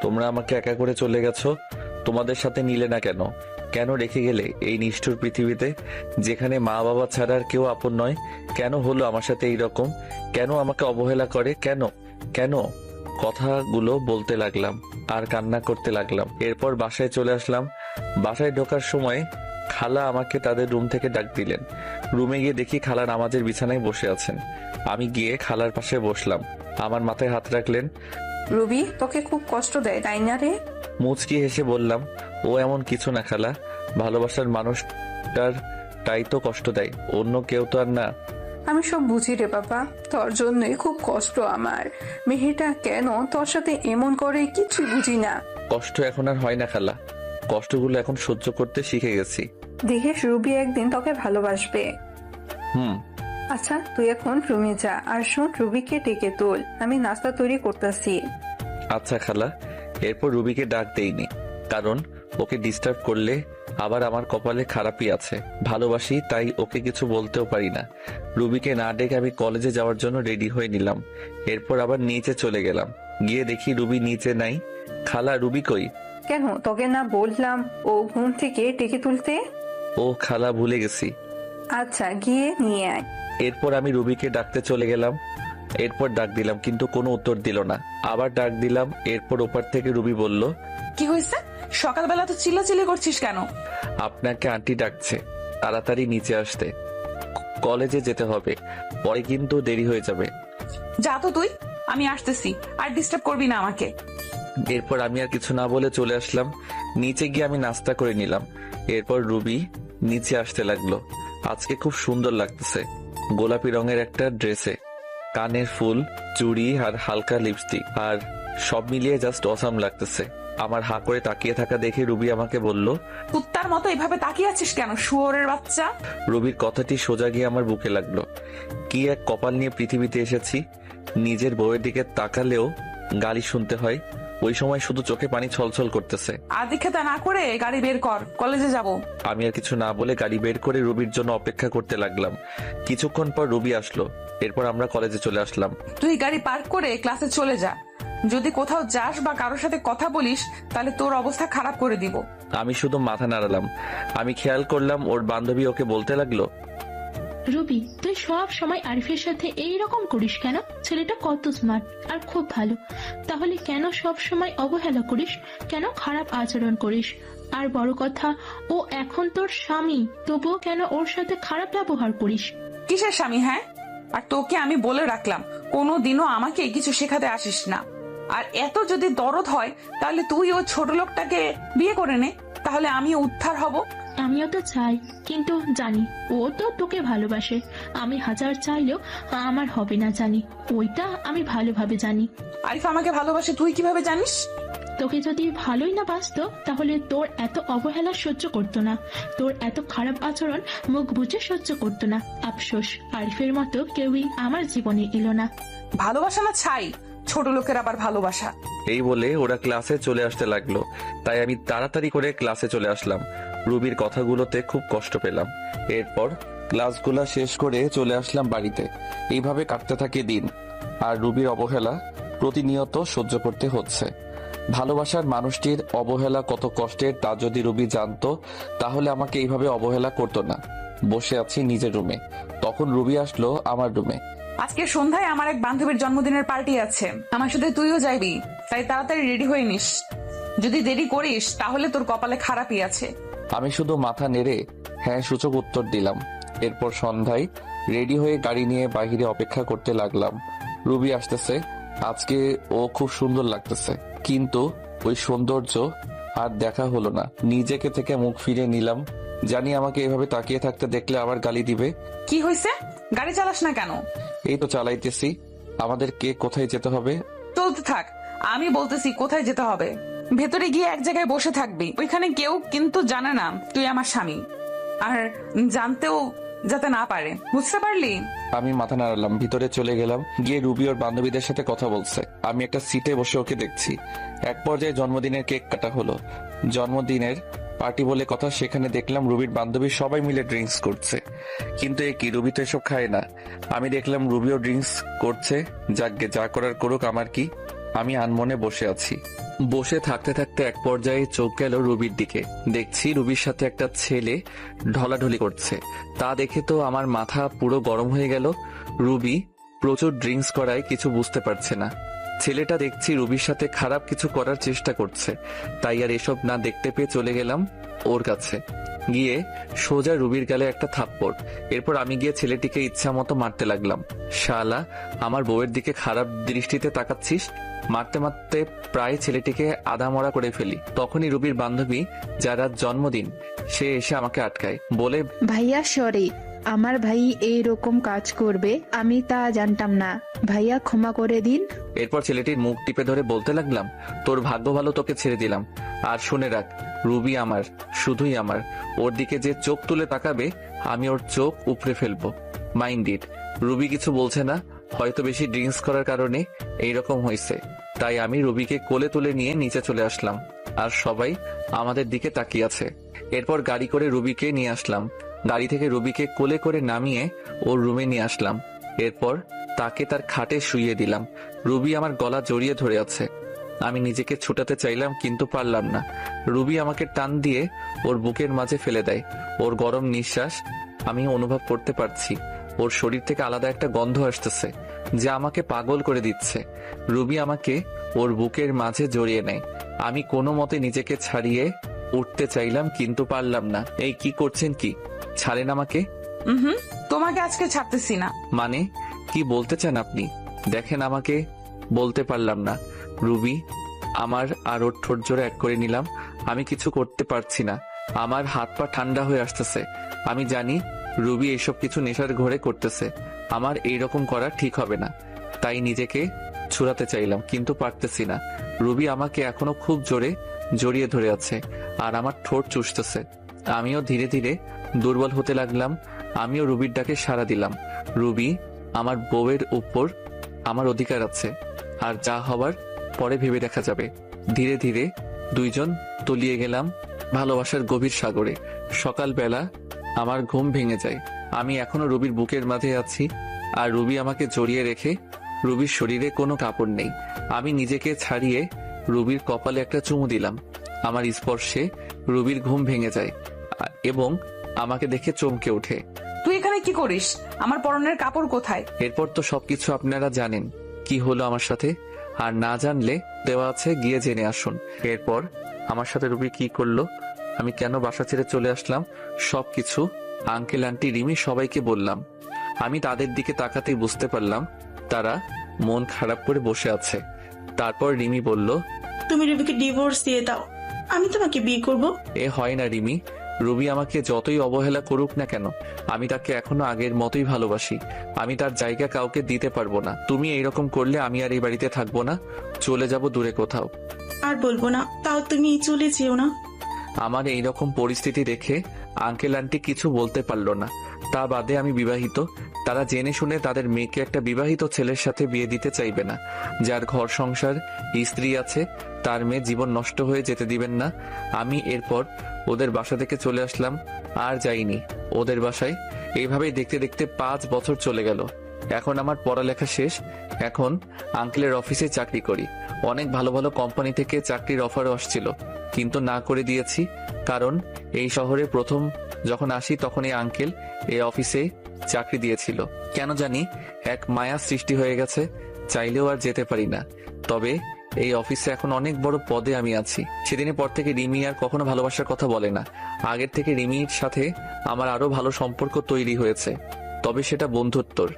তোমরা আমাকে একা করে চলে গেছো? তোমাদের সাথে নিলে না কেন? কেন রেখে গেলে এই নিষ্ঠুর পৃথিবীতে, যেখানে মা বাবা ছাড়া আর কেউ আপন নয়? কেন হলো আমার সাথে এইরকম? কেন আমাকে অবহেলা করে? কেন কেন? কথাগুলো বলতে লাগলাম আর কান্না করতে লাগলাম। এরপর বাসায় চলে আসলাম। বাসায় ঢোকার সময় খালা আমাকে তাদের রুম থেকে ডাক দিলেন। রুমে গিয়ে দেখি খালা নামাজের বিছানায় বসে আছেন। আমি গিয়ে খালার পাশে বসলাম। আমার মাথায় হাত রাখলেন। রুবি তোকে খুব কষ্ট দেয় তাই না রে? মুচকি হেসে বললাম, ও এমন কিছু না খালা, ভালোবাসার মানুষটার তাই তো কষ্ট দেয়, অন্য কেউ তো আর না। আমি সব বুঝি রে বাবা, তোর জন্যই খুব কষ্ট আমার। মেয়েটা কেন তোর সাথে এমন করে কিছু বুঝি না। কষ্ট এখন আর হয় না খালা, কষ্টগুলো এখন সহ্য করতে শিখে গেছি। দেখিস রুবি একদিন তোকে ভালোবাসবে। আচ্ছা তুই এখন রুমে যা, আর শোন রুবিকে ডেকে তোল, আমি নাস্তা তৈরি করতেছি। আচ্ছা খালা। এরপর রুবিকে ডাক দেইনি, কারণ ওকে ডিস্টার্ব করলে আবার আমার কপালে খারাপই আছে। ভালোবাসি তাই ওকে কিছু বলতেও পারি না। রুবিকে না ডেকে আমি কলেজে যাওয়ার জন্য রেডি হয়ে নিলাম। এরপর আবার নিচে চলে গেলাম। গিয়ে দেখি রুবি নিচে নাই। খালা রুবি কই? কেন তোকে না বললাম ও ঘুম থেকে ডেকে তুলতে? ও খালা ভুলে গেছি। আচ্ছা গিয়ে নিয়ে আয়। এরপর আমি রুবিকে ডাকতে চলে গেলাম। এরপর ডাক দিলাম কিন্তু কোনো উত্তর দিল না। আবার ডাক দিলাম। এরপর ওপার থেকে রুবি বলল, কি হয়েছে? সকালবেলা তো চিল্লাচিল্লি করছিস কেন? আপনাকে আন্টি ডাকছে, তাড়াতাড়ি নিচে আসতে, কলেজে যেতে হবে, পরে কিন্তু দেরি হয়ে যাবে। যা তো তুই, আমি আসতেছি, আর ডিস্টার্ব করবি না আমাকে। এরপর আমি আর কিছু না বলে চলে আসলাম নিচে। গিয়ে আমি নাস্তা করে নিলাম। এরপর রুবি নিচে আসতে লাগলো। আজকে খুব সুন্দর লাগতেছে, গোলাপি রঙের একটা ড্রেসে, কানের ফুল, চুড়ি আর হালকা লিপস্টিক, আর সব মিলিয়ে জাস্ট অসাম লাগতেছে। আমার হাঁ করে তাকিয়ে থাকা দেখে রুবি আমাকে বলল, কুত্তার মতো এভাবে তাকিয়ে আছিস কেন, শুয়োরের বাচ্চা? রুবির কথাটি সোজা গিয়ে আমার বুকে লাগলো। কি এক কপাল নিয়ে পৃথিবীতে এসেছি, নিজের বউয়ের দিকে তাকালেও গালি শুনতে হয়। ওই সময় শুধু চোখে পানি ছলছল করতেছে। আদিক্ষেতা না করে গাড়ি বের কর, কলেজে যাব। আমি আর কিছু না বলে গাড়ি বের করে রুবির জন্য অপেক্ষা করতে লাগলাম। কিছুক্ষণ পর রুবি আসলো। এরপর আমরা কলেজে চলে আসলাম। তুই গাড়ি পার্ক করে ক্লাসে চলে যা। যদি কোথাও যাস বা কারোর সাথে কথা বলিস তাহলে তোর অবস্থা খারাপ করে দিব। আমি শুধু মাথা নাড়ালাম। আমি খেয়াল করলাম ওর বান্ধবী ওকে বলতে লাগলো, রুবি, তুই সব সময় আরিফের সাথে এই রকম করিস কেন? ছেলেটা কত স্মার্ট আর খুব ভালো, তাহলে কেন সব সময় অবহেলা করিস, কেন খারাপ আচরণ করিস? আর বড় কথা, ও এখন তোর স্বামী, তবুও কেন ওর সাথে খারাপ ব্যবহার করিস? কিসের স্বামী? হ্যাঁ, আর তোকে আমি বলে রাখলাম কোনোদিনও আমাকে কিছু শেখাতে আসিস না। আর এত যদি দরদ হয় তাহলে তুই ও ছোট লোকটাকে বিয়ে করে নে, তাহলে আমি উদ্ধার হব। আমিও তো চাই, কিন্তু জানি ও তো তোকে ভালোবাসে। আমি হাজার চাইলেও আমার হবে না, জানি, ওইটা আমি ভালোভাবে জানি। আরিফ আমাকে ভালোবাসে তুই কিভাবে জানিস? তোকে যদি ভালোই না বাসতো তাহলে তোর এত অবহেলা সহ্য করতো না, তোর এত খারাপ আচরণ মুখ বুঝে সহ্য করতো না। আফসোস, আরিফের মতো কেউই আমার জীবনে এলো না। ভালোবাসা না ছাই, ছোট লোকের আবার ভালোবাসা। এই বলে ওরা ক্লাসে চলে আসতে লাগলো। তাই আমি তাড়াতাড়ি করে ক্লাসে চলে আসলাম। রুবির কথাগুলোতে খুব কষ্ট পেলাম। এরপর ক্লাসগুলা শেষ করে চলে আসলাম বাড়িতে। এইভাবে কাটতে থাকে দিন, আর রুবির অবহেলা প্রতিনিয়ত সহ্য করতে হচ্ছে। ভালোবাসার মানুষটির অবহেলা কত কষ্টের তা যদি রুবি জানতো তাহলে আমাকে এইভাবে অবহেলা করতো না। বসে আছি নিজের রুমে, তখন রুবি আসলো আমার রুমে। আজকে সন্ধ্যায় আমার এক বান্ধবীর জন্মদিনের পার্টি আছে, আমার সাথে তুইও যাইবি, তাই তাড়াতাড়ি রেডি হয়ে নিস। যদি দেরি করিস তাহলে তোর কপালে খারাপই আছে। আমি শুধু মাথা নেড়ে হ্যাঁ সূচক উত্তর দিলাম। এরপর সন্ধ্যায় রেডি হয়ে গাড়ি নিয়ে বাইরে অপেক্ষা করতে লাগলাম। রুবি আসতেছে, আজকে ও খুব সুন্দর লাগতেছে, কিন্তু ওই সৌন্দর্য আর দেখা হলো না। নিজেকে থেকে মুখ ফিরে নিলাম, জানি আমাকে এভাবে তাকিয়ে থাকতে দেখলে আবার গালি দিবে। কি হয়েছে? গাড়ি চালাস না কেন? এই তো চালাইতেছি। আমাদেরকে কোথায় যেতে হবে? চলতে থাক, আমি বলতেছি কোথায় যেতে হবে। ভেতরে গিয়ে এক জায়গায় বসে থাকবি, ওইখানে কেউ কিন্তু জানে না তুই আমার স্বামী, আর জানতেও যাতে না পারে, বুঝতে পারলি? আমি মাথা নাড়ালাম, ভিতরে চলে গেলাম। গিয়ে রুবি ওর বান্ধবীদের সাথে কথা বলছে। আমি একটা সিটে বসে ওকে দেখছি। এক পর্যায়ে জন্মদিনের কেক কাটা হলো। জন্মদিনের পার্টি বলে কথা, সেখানে দেখলাম রুবির বান্ধবী সবাই মিলে ড্রিঙ্কস করছে। কিন্তু এ কি, রুবি তো এসব খায় না। আমি দেখলাম রুবিও ড্রিঙ্কস করছে। যাকগে, যা করার করুক, আমার কি। আমি আনমনে বসে আছি। বসে থাকতে থাকতে এক পর্যায়ে চোখ গেল রুবির দিকে। দেখছি রুবির সাথে একটা ছেলে ঢলাঢলি করছে। তা দেখে তো আমার মাথা পুরো গরম হয়ে গেল। রুবি প্রচুর ড্রিঙ্কস করায় কিছু বুঝতে পারছে না। ছেলেটা দেখছি রুবির সাথে খারাপ কিছু করার চেষ্টা করছে। তাই আর এসব না দেখতে পেয়ে চলে গেলাম ওর কাছে। গিয়ে সোজা রুবির গালে একটা থাপ্পড়। এরপর আমি গিয়ে ছেলেটিকে ইচ্ছা মতো মারতে লাগলাম। শালা, আমার বউয়ের দিকে খারাপ দৃষ্টিতে তাকাচ্ছিস? মারতে মারতে প্রায় ছেলেটিকে আধামরা করে ফেলি। তখনই রুবির বান্ধবী, যার আজ জন্মদিন, সে এসে আমাকে আটকায়, বলে, ভাইয়া সরি, আমার ভাই এইরকম কাজ করবে আমি তা জানতাম না, ভাইয়া ক্ষমা করে দিন। এরপর ছেলেটির মুখ টিপে ধরে বলতে লাগলাম, তোর ভাগ্য ভালো, তোকে ছেড়ে দিলাম। আর শুনে রাখ, রুবি আমার, শুধুই আমার। ওর দিকে যে চোখ তুলে তাকাবে আমি ওর চোখ উপড়ে ফেলবো। Mind it. রুবি কিছু বলছে না, হয়তো বেশি ড্রিঙ্কস করার কারণে এইরকম হয়েছে। তাই আমি রুবিকে কোলে তুলে নিয়ে নিচে চলে আসলাম, আর সবাই আমাদের দিকে তাকিয়ে আছে। এরপর গাড়ি করে রুবিকে নিয়ে আসলাম। গাড়ি থেকে রুবিকে কোলে করে নামিয়ে ওর রুমে নিয়ে আসলাম। এরপর তাকে তার খাটে শুইয়ে দিলাম। রুবি আমার গলা জড়িয়ে ধরে আছে। আমি নিজেকে ছুটাতে চাইলাম, কিন্তু পারলাম না। রুবি আমাকে টান দিয়ে ওর বুকের মাঝে ফেলে দেয়। ওর গরম নিঃশ্বাস আমি অনুভব করতে পারছি। ওর শরীর থেকে আলাদা একটা গন্ধ আসতেছে, যা আমাকে পাগল করে দিচ্ছে। রুবি আমাকে ওর বুকের মাঝে জড়িয়ে নেয়। আমি কোনো মতে নিজেকে ছাড়িয়ে উঠতে চাইলাম, কিন্তু পারলাম না। এই কি করছেন? কি ছাড়েন আমাকে। তোমাকে আজকে ছাড়তেছি না। মানে কি বলতে চান আপনি? দেখেন আমাকে বলতে পারলাম না। রুবি আমার আর ওর ঠোঁট জোড়া এক করে নিলাম। আমি কিছু করতে পারছি না, আমার হাত পা ঠান্ডা হয়ে আসতেছে। আমি জানি রুবি এসব কিছু নেশার ঘরে করতেছে, আমার এইরকম করা ঠিক হবে না। তাই নিজেকে ছুড়াতে চাইলাম, কিন্তু পারতেছি না। রুবি আমাকে এখনো খুব জোরে জড়িয়ে ধরে আছে আর আমার ঠোঁট চুষতেছে। আমিও ধীরে ধীরে দুর্বল হতে লাগলাম। আমিও রুবির ডাকে সাড়া দিলাম। রুবি, আমার বউয়ের উপর আমার অধিকার আছে, আর যা হবার পরে ভেবে দেখা যাবে। ধীরে ধীরে দুইজন তলিয়ে গেলাম ভালোবাসার গভীর সাগরে। সকালবেলা আমার ঘুম ভেঙে যায়। আমি এখনো রুবির বুকের মাঝে আছি, আর রুবি আমাকে জড়িয়ে রেখে। রুবির শরীরে কোনো কাপড় নেই। আমি নিজেকে ছাড়িয়ে রুবির কপালে একটা চুমু দিলাম। আমার স্পর্শে রুবির ঘুম ভেঙে যায় এবং আমাকে দেখে চমকে ওঠে। তুই এখানে কি করিস? আমার পরনের কাপড় কোথায়? এরপর তো সবকিছু আপনারা জানেন কি হলো আমার সাথে, আর না জানলে দেওয়া আছে, গিয়ে জেনে আসুন। এরপর আমার সাথে রুবি কি করলো, আমি কেন বাসা ছেড়ে চলে আসলাম, সবকিছু আঙ্কেল আন্টি রিমি সবাইকে বললাম। আমি তাদের দিকে তাকাতেই বুঝতে পারলাম তারা মন খারাপ করে বসে আছে। তারপর রিমি বলল, তুমি রুবিকে ডিভোর্স দিয়ে দাও, আমি তোমাকে বিয়ে করব। এ হয় না রিমি, রুবি আমাকে যতই অবহেলা করুক না কেন, আমি তাকে এখনো আগের মতোই ভালোবাসি। আমি তার জায়গা কাউকে দিতে পারবো না। তুমি এইরকম করলে আমি আর এই বাড়িতে থাকবো না, চলে যাব দূরে কোথাও। আর বলবো না, তাও তুমি চলে যেও না। আমার এইরকম পরিস্থিতি দেখে আঙ্কেল আন্টি কিছু বলতে পারলো না। তা বাদে আমি বিবাহিত, তারা জেনে শুনে তাদের মেয়েকে একটা বিবাহিত ছেলের সাথে বিয়ে দিতে চাইবে না, যার ঘর সংসার স্ত্রী আছে, তার মেয়ে জীবন নষ্ট হয়ে যেতে দিবেন না। আমি এরপর ওদের বাসা থেকে চলে আসলাম, আর যাইনি ওদের বাসায়। এইভাবেই দেখতে দেখতে 5 বছর চলে গেল। এখন আমার পড়ালেখা শেষ, এখন আঙ্কেলের অফিসে চাকরি করি। অনেক ভালো ভালো কোম্পানি থেকে চাকরির অফারও আসছিল, কিন্তু না করে দিয়েছি। কারণ এই শহরে প্রথম যখন আসি তখন এই আঙ্কেল এই অফিসে চাকরি দিয়েছিল। কেন জানি এক মায়া সৃষ্টি হয়ে গেছে, চাইলেও আর যেতে পারি না। তবে এই অফিসে এখন অনেক বড় পদে আমি আছি। সেদিনের পর থেকে রিমি আর কখনো ভালোবাসার কথা বলে না। আগের থেকে রিমির সাথে আমার আরো ভালো সম্পর্ক তৈরি হয়েছে, তবে সেটা বন্ধুত্বর।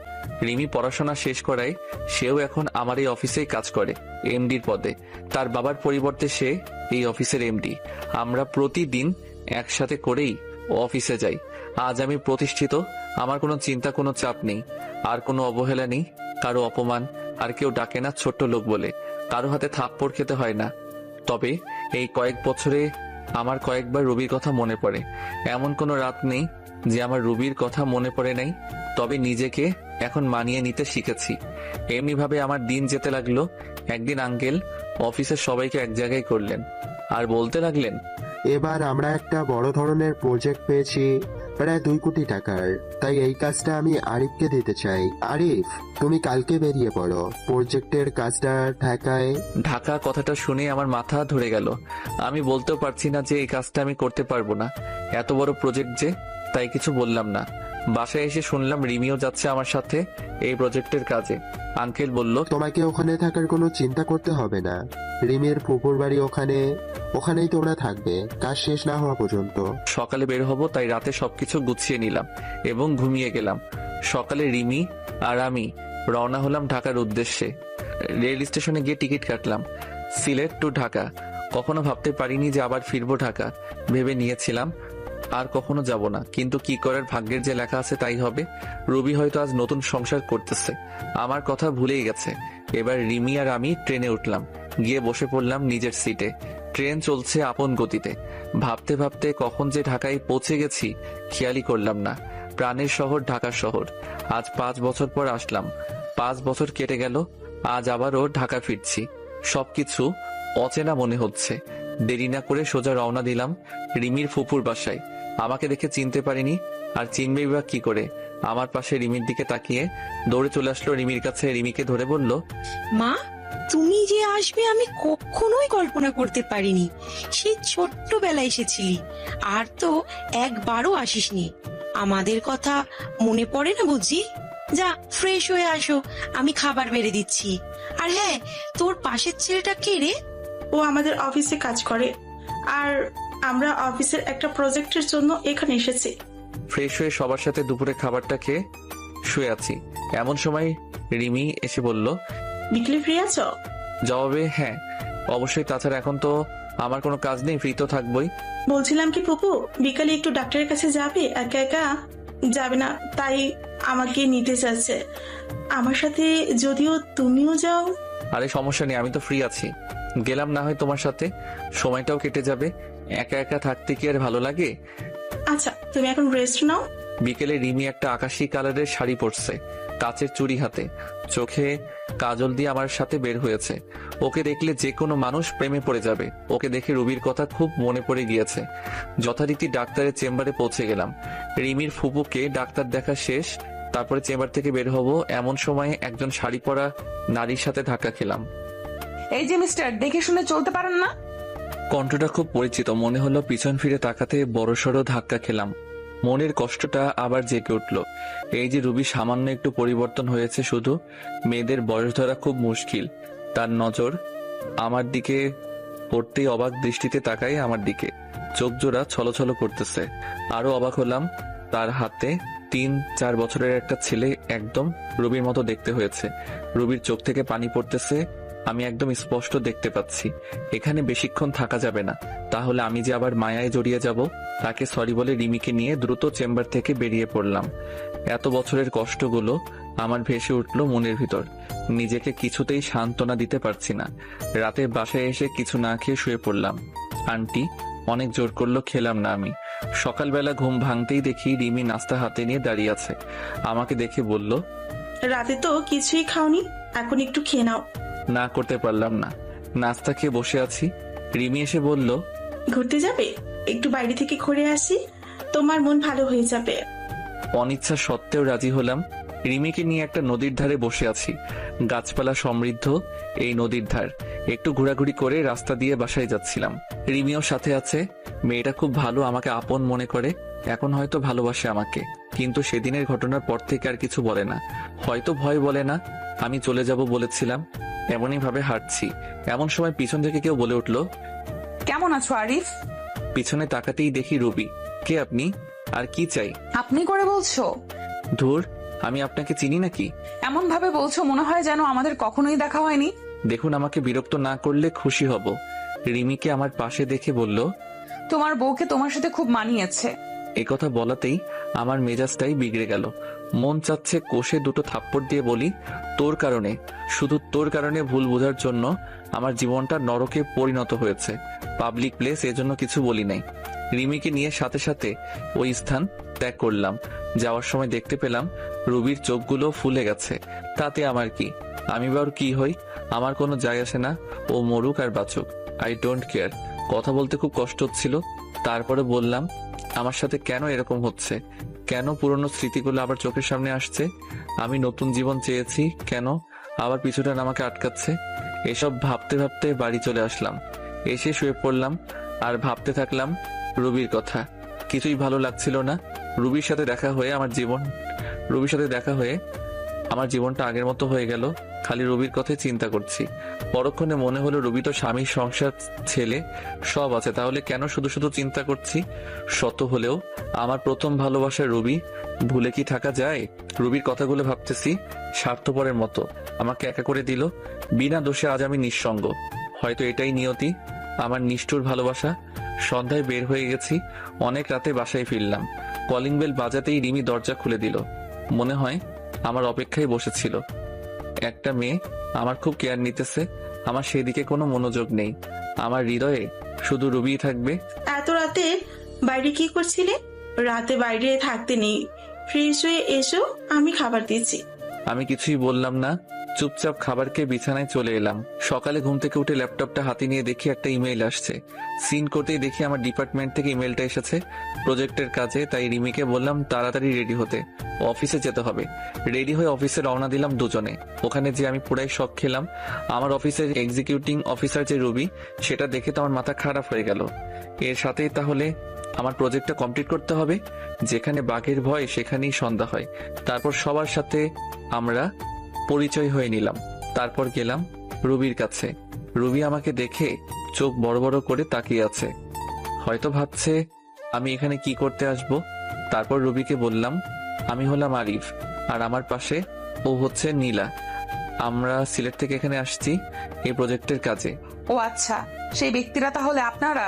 রিমি পড়াশোনা শেষ করায় সেও এখন আমার এই অফিসেই কাজ করে, এমডির পদে। তার বাবার পরিবর্তে সে এই অফিসের এমডি। আমরা প্রতিদিন একসাথে করেই অফিসে যাই। আজ আমি প্রতিষ্ঠিত, আমার কোনো চিন্তা, কোনো চাপ নেই, আর কোনো অবহেলা নেই, কারো অপমান, আর কেউ ডাকে না ছোট্ট লোক বলে, কারো হাতে থাপ্পড় খেতে হয় না। তবে এই কয়েক বছরে আমার কয়েকবার রুবির কথা মনে পড়ে। এমন কোনো রাত নেই যে আমার রুবির কথা মনে পড়ে নাই। তবে নিজেকে এখন মানিয়ে নিতে শিখেছি। এমনিভাবে আমার দিন যেতে লাগলো। একদিন আঙ্কেল অফিসের সবাইকে এক জায়গায় করলেন আর বলতে লাগলেন, এবার আমরা একটা বড় ধরনের প্রজেক্ট পেয়েছি, প্রায় 2 কোটি টাকার। তাই এই কাজটা আমি আরিফকে দিতে চাই। আরিফ, তুমি কালকে বেরিয়ে পড়ো। প্রজেক্টের কাজটা ঢাকায়। ঢাকা কথাটা শুনে আমার মাথা ধরে গেল। আমি বলতেও পারছি না যে এই কাজটা আমি করতে পারবো না, এত বড় প্রজেক্ট যে। তাই কিছু বললাম না। বাসায় এসে শুনলাম রিমিও যাচ্ছে আমার সাথে এই প্রজেক্টের কাজে। আঙ্কেল বলল, তোমাকে ওখানে থাকার কোনো চিন্তা করতে হবে না। রিমির ফুপুর বাড়ি ওখানেই তোমরা থাকবে কাজ শেষ না হওয়া পর্যন্ত। সকালে বের হব, তাই রাতে সবকিছু গুছিয়ে নিলাম এবং ঘুমিয়ে গেলাম। সকালে রিমি আর আমি রওনা হলাম ঢাকার উদ্দেশ্যে। রেল স্টেশনে গিয়ে টিকিট কাটলাম, সিলেট টু ঢাকা। কখনো ভাবতে পারিনি যে আবার ফিরবো ঢাকা। ভেবে নিয়েছিলাম আর কখনো যাব না, কিন্তু কি করার, ভাগ্যের যে লেখা আছে তাই হবে। রুবি হয়তো আজ নতুন সংসার করতেছে, আমার কথা ভুলেই গেছে। এবার রিমি আর আমি ট্রেনে উঠলাম, গিয়ে বসে পড়লাম নিজের সিটে। ট্রেন চলছে আপন গতিতে। ভাবতে ভাবতে কখন যে ঢাকায় পৌঁছে গেছি খেয়ালই করলাম না। প্রাণের শহর ঢাকা শহর। আজ 5 বছর পর আসলাম। 5 বছর কেটে গেল, আজ আবারও ঢাকা ফিরছি। সবকিছু অচেনা মনে হচ্ছে। দেরি না করে সোজা রওনা দিলাম রিমির ফুপুর বাসায়। আমাকে দেখে চিনতে পারিনি, আর চিনবে বা কি করে। আমার পাশে রিমির দিকে তাকিয়ে দৌড়ে চলে আসলো রিমির কাছে। রিমিকে ধরে বলল, মা, তুমি যে আসবে আমি কখনোই কল্পনা করতে পারিনি। সেই ছোট্টবেলায় এসেছিলি, আর তো একবারও আসিসনি। আমাদের কথা মনে পড়ে না বুঝি? যা ফ্রেশ হয়ে আসো, আমি খাবার বেড়ে দিচ্ছি। আর হ্যাঁ, তোর পাশের ছেলেটা কে রে? ও আমাদের অফিসে কাজ করে, আর আমরা অফিসের একটা প্রজেক্টের জন্য এখানে এসেছি। ফ্রেশ হয়ে সবার সাথে দুপুরে খাবারটা খেয়ে শুয়ে আছি। এমন সময় রিমি এসে বলল, বিকেলে ফ্রি আছো? জবাবে হ্যাঁ অবশ্যই, তাছাড়া এখন তো আমার কোনো কাজ নেই, ফ্রি তো থাকবোই। বলছিলাম কি ফুপু, বিকালে একটু ডাক্তারের কাছে যাবে? একা একা যাবে না, তাই আমাকে নিতে চাচ্ছে আমার সাথে, যদিও তুমিও যাও। আরে সমস্যা নেই, আমি তো ফ্রি আছি, গেলাম না হয় তোমার সাথে, সময়টাও কেটে যাবে। একা একা থাকতে কি আর ভালো লাগে? আচ্ছা তুমি এখন রেস্ট নাও। বিকেলে রিমি একটা আকাশি কালারের শাড়ি পরছে, কাচের চুড়ি হাতে, চোখে কাজল দিয়ে আমার সাথে বের হয়েছে। ওকে দেখলে যে কোনো মানুষ প্রেমে পড়ে যাবে। ওকে দেখে রুবির কথা খুব মনে পড়ে গিয়েছে। যথারীতি ডাক্তারের চেম্বারে পৌঁছে গেলাম। রিমির ফুপুকে ডাক্তার দেখা শেষ, তারপরে চেম্বার থেকে বের হব এমন সময় একজন শাড়ি পরা নারীর সাথে ধাক্কা খেলাম। এই যে মিস্টার, দেখে শুনে চলতে পারেন না? কণ্ঠটা খুব পরিচিত, মনে হলো পিছন ফিরে তাকাতে বড়সড় ধাক্কা খেলাম। মনের কষ্টটা আবার জেগে উঠল। এই যে রুবি সামান্য একটু পরিবর্তন হয়েছে, শুধু মেয়েদের বয়স ধরা খুব মুশকিল। তার নজর আমার দিকে পড়তেই অবাক দৃষ্টিতে তাকায় আমার দিকে, চোখ জোড়া ছলছল করতেছে। আরো অবাক হলাম, তার হাতে 3-4 বছরের একটা ছেলে, একদম রুবির মতো দেখতে হয়েছে। রুবির চোখ থেকে পানি পড়তেছে, আমি একদম স্পষ্ট দেখতে পাচ্ছি। এখানে বেশিক্ষণ থাকা যাবে না, তাহলে আমি যে আবার মায়ায় জড়িয়ে যাব। তাকে সরি বলে রিমিকে নিয়ে দ্রুত চেম্বার থেকে বেরিয়ে পড়লাম। এত বছরের কষ্টগুলো আমার ভেসে উঠল মনের ভিতর। নিজেকে কিছুতেই সান্ত্বনা দিতে পারছি না। রাতে বাসায় এসে কিছু না খেয়ে শুয়ে পড়লাম। আন্টি অনেক জোর করলো, খেলাম না আমি। সকালবেলা ঘুম ভাঙতেই দেখি রিমি নাস্তা হাতে নিয়ে দাঁড়িয়ে আছে। আমাকে দেখে বলল, রাতে তো কিছুই খাওনি, এখন একটু খেয়ে নাও। না করতে পারলাম না, নাস্তা খেয়ে বসে আছি। রিমি এসে বলল, ঘুরতে যাবে? একটু বাইরে থেকে ঘুরে আসি, তোমার মন ভালো হয়ে যাবে। অনিচ্ছা সত্ত্বেও রাজি হলাম। রিমিকে নিয়ে একটা নদীর ধারে বসে আছি। গাছপালা সমৃদ্ধ এই নদীর ধার। একটু ঘোরাঘুরি করে রাস্তা দিয়ে বাসায় যাচ্ছিলাম। রিমিও সাথে আছে। মেয়েটা খুব ভালো, আমাকে আপন মনে করে। এখন হয়তো ভালোবাসে আমাকে, কিন্তু সেদিনের ঘটনার পর থেকে আর কিছু বলে না। হয়তো ভয় বলে না। আমি চলে যাব বলেছিলাম, এমনই ভাবে হাঁটছি। এমন সময় পিছন থেকে কেউ বলে উঠল, কেমন আছো আরিফ? পিছনে তাকাতেই দেখি রুবি। কে আপনি, আর কি চাই? আপনি করে বলছো? ধুর, আমি আপনাকে চিনি নাকি? এমন ভাবে বলছো মনে হয় যেন আমাদের কখনোই দেখা হয়নি। দেখুন, আমাকে বিরক্ত না করলে খুশি হব। রিমিকে আমার পাশে দেখে বলল, তোমার বউকে তোমার সাথে খুব মানিয়েছে। একথা বলাতেই আমার মেজাজটাই বিগড়ে গেল। মন চাচ্ছে কষে দুটো থাপ্পড় দিয়ে বলি, তোর কারণে, শুধু তোর কারণে, ভুল বোঝার জন্য আমার জীবনটা নরকে পরিণত হয়েছে। পাবলিক প্লেস, এজন্য কিছু বলি নাই। রিমিকে নিয়ে সাথে সাথে ওই স্থান ত্যাগ করলাম। যাওয়ার সময় দেখতে পেলাম রুবির চোখগুলো ফুলে গেছে। তাতে আমার কি? আমি বা ওর কি হই? আমার কোনো যায় আসে না, ও মরুক আর বাঁচুক, আই ডোন্ট কেয়ার। কথা বলতে খুব কষ্ট হচ্ছিল, তারপরে বললাম, আমার সাথে কেন এরকম হচ্ছে? কেন পুরনো স্মৃতিগুলো আবার চোখের সামনে আসছে? আমি নতুন জীবন চেয়েছি, কেন আবার পিছুটান আমাকে আটকাচ্ছে? এসব ভাবতে ভাবতে বাড়ি চলে আসলাম। এসে শুয়ে পড়লাম আর ভাবতে থাকলাম রুবির কথা। কিছুই ভালো লাগছিল না। রুবির সাথে দেখা হয়ে আমার জীবনটা আগের মতো হয়ে গেল। খালি রুবির কথাই চিন্তা করছি। পরক্ষণে মনে হলো, রুবি তো স্বামী, সংসার, ছেলে সব আছে, তাহলে কেন শুধু শুধু চিন্তা করছি? শত হলেও আমার প্রথম ভালোবাসা রুবি, ভুলে কি থাকা যায়? রুবির কথাগুলো ভাবতেছি, স্বার্থপরের মতো আমাকে একা করে দিল। বিনা দোষে আজ আমি নিঃসঙ্গ। হয়তো এটাই নিয়তি, আমার নিষ্ঠুর ভালোবাসা। সন্ধ্যায় বের হয়ে গেছি, অনেক রাতে বাসায় ফিরলাম। কলিং বেল বাজাতেই রিমি দরজা খুলে দিল। মনে হয় আমার অপেক্ষায় বসেছিল। একটা মেয়ে আমার খুব কেয়ার নিতেছে। আমার সেদিকে কোনো মনোযোগ নেই। আমার হৃদয়ে শুধু রুবিই থাকবে। এত রাতে বাইরে কি করছিলে? রাতে বাইরে থাকতে নেই, ফ্রেশ হয়ে এসো, আমি খাবার দিচ্ছি। আমি কিছুই বললাম না, চুপচাপ খাবার খেয়ে বিছানায় চলে এলাম। সকালে ঘুম থেকে উঠে ল্যাপটপটা হাতে নিয়ে দেখি একটা ইমেল আসছে। সিন করতেই দেখি আমার ডিপার্টমেন্ট থেকে ইমেলটা এসেছে প্রজেক্টের কাজে। তাই রিমিকে বললাম তাড়াতাড়ি রেডি হতে, অফিসে যেতে হবে। রেডি হয়ে অফিসে রওনা দিলাম দুজনে। ওখানে যে আমি পুরাই শক খেলাম। আমার অফিসের এক্সিকিউটিং অফিসার যে রুবি, সেটা দেখে তো আমার মাথা খারাপ হয়ে গেল। এর সাথেই তাহলে আমার প্রজেক্টটা কমপ্লিট করতে হবে। যেখানে বাঘের ভয় সেখানেই সন্ধ্যা হয়। তারপর সবার সাথে আমরা পরিচয় হয়ে নিলাম। তারপর গেলাম রুবির কাছে। রুবি আমাকে দেখে চোখ বড় বড় করে তাকিয়ে আছে, হয়তো ভাবছে আমি এখানে কি করতে আসব। তারপর রুবিকে বললাম, আমি হলাম আরিফ, আর আমার পাশে ও হচ্ছে নীলা। আমরা সিলেট থেকে এখানে আসছি এই প্রজেক্টের কাজে। ও আচ্ছা, সেই ব্যক্তিরা তাহলে আপনারা?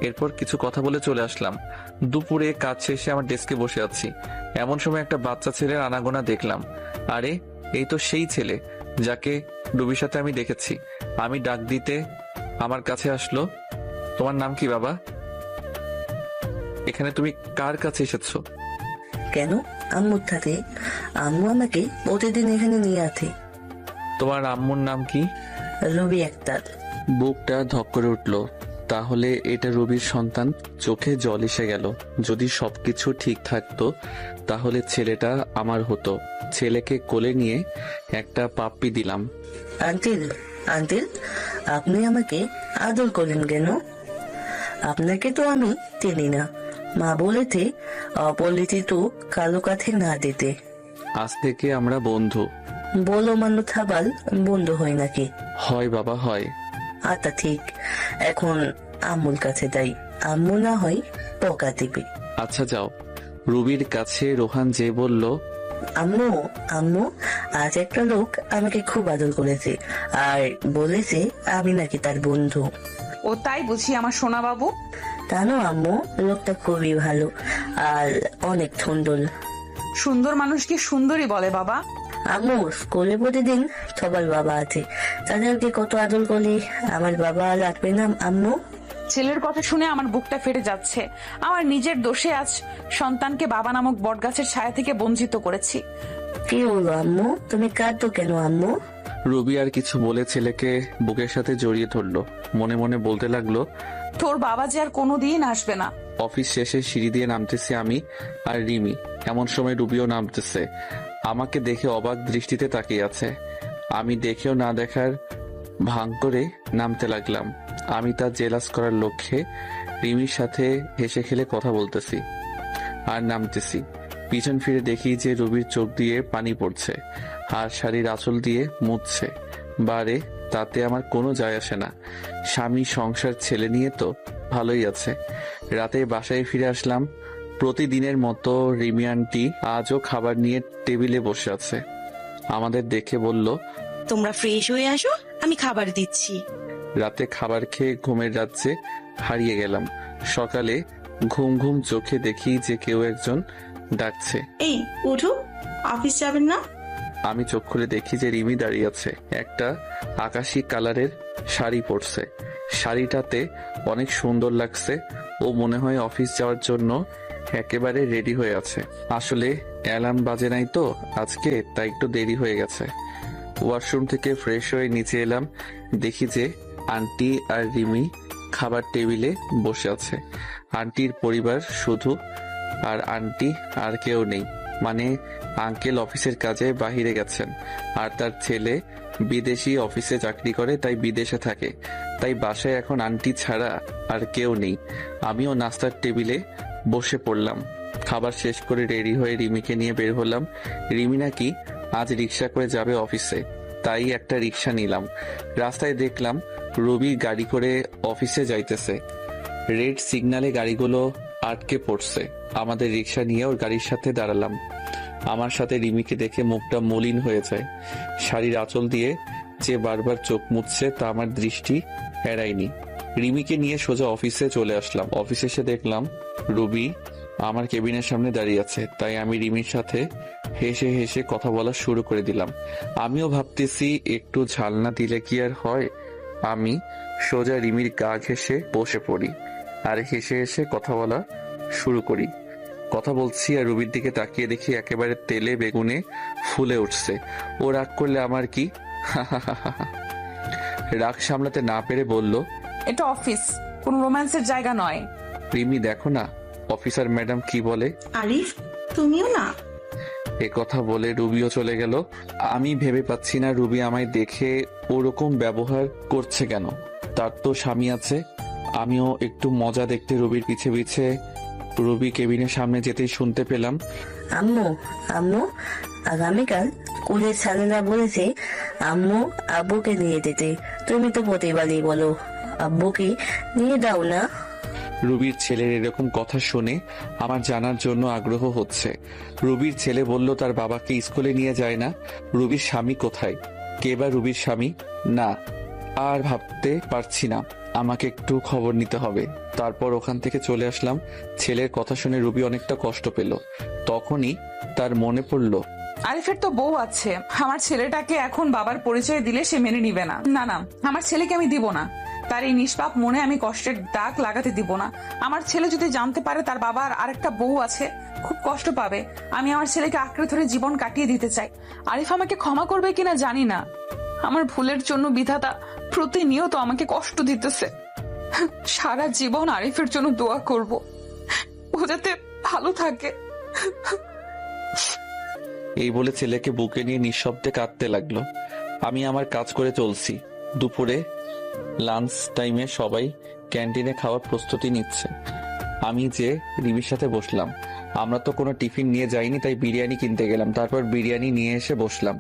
এরপর কিছু কথা বলে চলে আসলাম। দুপুরে কাজ শেষে আমার ডেস্কে বসে আছি, এমন সময় একটা বাচ্চা ছেলের আনাগোনা দেখলাম। আরে এই তো সেই ছেলে যাকে রুবির সাথে আমি দেখেছি। আমি ডাক দিতে আমার কাছে আসলো। তোমার নাম কি বাবা? এখানে তুমি কার কাছে এসেছো? কেন? আম্মুর সাথে। আম্মু আমাকে প্রতিদিন এখানে নিয়ে আসে। তোমার আম্মুর নাম কি? রবি আক্তার। বুকটা ধক করে উঠলো। তাহলে এটা রবির সন্তান। চোখে জল এসে গেল। যদি সবকিছু ঠিক থাকতো তাহলে ছেলেটা আমার হতো। ছেলেকে কোলে নিয়ে একটা পাপ্পি দিলাম। আঙ্কেল, আঙ্কেল, আপনি আমাকে আদর করেন কেন? আপনাকে তো আমি চিনি না। মা বলেছে অপরিচিত কালো কাছে না দিতে। আজ থেকে আমরা বন্ধু। বলো মানুষ খাবার বন্ধু হয় নাকি? হয় বাবা, হয়। আচ্ছা ঠিক, এখন আম্মুর কাছে যাই। আম্মু না হয় পকা দিবে। আচ্ছা যাও। রুবির কাছে রোহান যে বলল, আম্মু, আম্মু, আজ একটা লোক আমাকে খুব আদর করেছে আর বলেছে আমি নাকি তার বন্ধু। ও তাই বুঝি আমার সোনা বাবু? জানো আম্মু, লোকটা খুবই ভালো আর অনেক সুন্দর। সুন্দর মানুষকে সুন্দরী বলে বাবা। আম্মু, স্কুলে প্রতিদিন সবার বাবা আছে, তাদেরকে কত আদর করি। আমার বাবা লাগবে না আম্মু? ছেলের কথা শুনে আমার বুকটা ফেটে যাচ্ছে। আমার নিজের দোষে আজ সন্তানকে বাবা নামক বটগাছের ছায়া থেকে বঞ্চিত করেছি। কি হলো আম্মু, তুমি কাঁদতো কেন আম্মু? রবি আর কিছু বলে ছেলেকে বুকের সাথে জড়িয়ে ধরলো। মনে মনে বলতে লাগলো, তোর বাবা যে আর কোনোদিন আসবে না। অফিস শেষে সিঁড়ি দিয়ে নামতেছি আমি আর রিমি। এমন সময় রুবিও নামতেছে। আমাকে দেখে অবাক দৃষ্টিতে তাকিয়ে আছে। আমি দেখেও না দেখার ভান করে নামতে লাগলাম। আমি তার জেলাস করার লক্ষ্যে রিমির সাথে হেসে খেলে কথা বলতেছি আর নামতেছি। পিছন ফিরে দেখি যে রুবির চোখ দিয়ে পানি পড়ছে আর শাড়ির আঁচল দিয়ে মুছছে। বারে, তাতে আমার কোনো যায় আসে না। স্বামী, সংসার, ছেলে নিয়ে তো ভালোই আছে। রাতে বাসায় ফিরে আসলাম। প্রতিদিনের মতো রিমি আন্টি আজও খাবার নিয়ে টেবিলে বসে আছে। আমাদের দেখে বলল, তোমরা ফ্রেশ হয়ে আসো, আমি খাবার দিচ্ছি। রাতে খাবার খেয়ে ঘুমের রাজ্যে হারিয়ে গেলাম। সকালে ঘুম ঘুম চোখে দেখি যে কেউ একজন ডাকছে, এই উঠো, অফিস যাবেন না? আমি চোখ খুলে দেখি যে রিমি দাঁড়িয়ে আছে। একটা আকাশি কালারের শাড়ি পরছে। শাড়িটাতে অনেক সুন্দর লাগছে। ও মনে হয় অফিস যাওয়ার জন্য একেবারে রেডি হয়ে আছে। আসলে অ্যালার্ম বাজে নাই তো আজকে, তাই একটু দেরি হয়ে গেছে। ওয়াশরুম থেকে ফ্রেশ হয়ে নিচে এলাম। দেখি যে আন্টি আর রিমি খাবার টেবিলে বসে আছে। আন্টির পরিবার শুধু, আর আন্টি আর কেউ নেই। মানে আঙ্কেল অফিসের কাজে বাহিরে গেছেন আর তার ছেলে বিদেশি অফিসে চাকরি করে, তাই বিদেশে থাকে। তাই বাসায় এখন আন্টি ছাড়া আর কেউ নেই। আমিও নাস্তার টেবিলে বসে পড়লাম। খাবার শেষ করে রেডি হয়ে রিমিকে নিয়ে বের হলাম। রিমি নাকি আজ রিক্সা করে যাবে অফিসে, তাই একটা রিক্সা নিলাম। রাস্তায় দেখলাম রবি গাড়ি করে অফিসে যাইতেছে। রেড সিগন্যালে গাড়িগুলো আটকে পড়ছে। আমাদের রিক্সা নিয়ে ওর গাড়ির সাথে দাঁড়ালাম। আমার সাথে রিমিকে দেখে মুখটা মলিন হয়ে যায়। শাড়ির আঁচল দিয়ে যে বারবার চোখ মুছছে তা আমার দৃষ্টি এড়ায়নি। রিমিকে নিয়ে সোজা অফিসে চলে আসলাম। অফিসে এসে দেখলাম রবি আমার কেবিনের সামনে দাঁড়িয়ে আছে। তাই আমি রিমির সাথে হেসে হেসে কথা বলা শুরু করে দিলাম। আমিও ভাবতেছি একটু ঝাল না দিলে কি আর হয়। আমি সোজা রিমির গা ঘেঁষে বসে পড়ি আর হেসে হেসে কথা বলা শুরু করি। কথা বলছি আর রুবির দিকে তাকিয়ে দেখি একেবারে তেলে বেগুনে ফুলে উঠছে। ও রাগ করলে আমার কি? রাগ সামলাতে না পেরে বলল, এটা অফিস, কোন রোম্যান্সের জায়গা নয়। রিমি দেখো না অফিসার ম্যাডাম কি বলে। আরিফ, তুমিও না? এ কথা বলে রুবিও চলে গেল। আমি ভেবে পাচ্ছি না রুবি আমায় দেখে ওরকম ব্যবহার করছে কেন। তার তো স্বামী আছে। আমিও একটু মজা দেখতে রুবির পিছে পিছে রুবি কেবিনের সামনে যেতেই শুনতে পেলাম, আম্মু, আম্মু, আগামীকাল স্কুলের স্যারেরা বলেছে আম্মু আব্বুকে নিয়ে যেতে। তুমি তো প্রতিবারই বলো আব্বুকে নিয়ে দাও না। রুবির ছেলের এরকম কথা শুনে আমার জানার জন্য আগ্রহ হচ্ছে। রুবির ছেলে বলল তার বাবাকে স্কুলে নিয়ে যায় না। রুবির স্বামী কোথায়? কে বা রুবির স্বামী? না, আর ভাবতে পারছি না। আমাকে একটু খবর নিতে হবে। তারপর ওখান থেকে চলে আসলাম। ছেলের কথা শুনে রুবি অনেকটা কষ্ট পেল। তখনই তার মনে পড়ল, আরিফের তো বউ আছে। আমার ছেলেটাকে এখন বাবার পরিচয় দিলে সে মেনে নিবে না। না না, আমার ছেলেকে আমি দিব না। তার এই নিষ্পাপ মনে আমি কষ্টের দাগ লাগাতে দিব না। আমার ছেলে যদি জানতে পারে তার বাবার আরেকটা বউ আছে, খুব কষ্ট পাবে। আমি আমার ছেলেকে আঁকড়ে ধরে জীবন কাটিয়ে দিতে চাই। আরিফ আমাকে ক্ষমা করবে কিনা জানি না। আমার ভুলের জন্য বিধাতা প্রতিনিয়ত আমাকে কষ্ট দিতেছে। সারা জীবন আরিফের জন্য দোয়া করব, ও যাতে ভালো থাকে। এই বলে ছেলেকে বুকে নিয়ে নিঃশব্দে কাঁদতে লাগলো। আমি আমার কাজ করে চলছি। দুপুরে লাঞ্চ টাইমে সবাই ক্যান্টিনে খাওয়ার প্রস্তুতি নিচ্ছে। আমি যে রিমির সাথে বসলাম। আমরা তো কোনো টিফিন নিয়ে যাইনি, তাই বিরিয়ানি কিনতে গেলাম। তারপর বিরিয়ানি নিয়ে এসে বসলাম।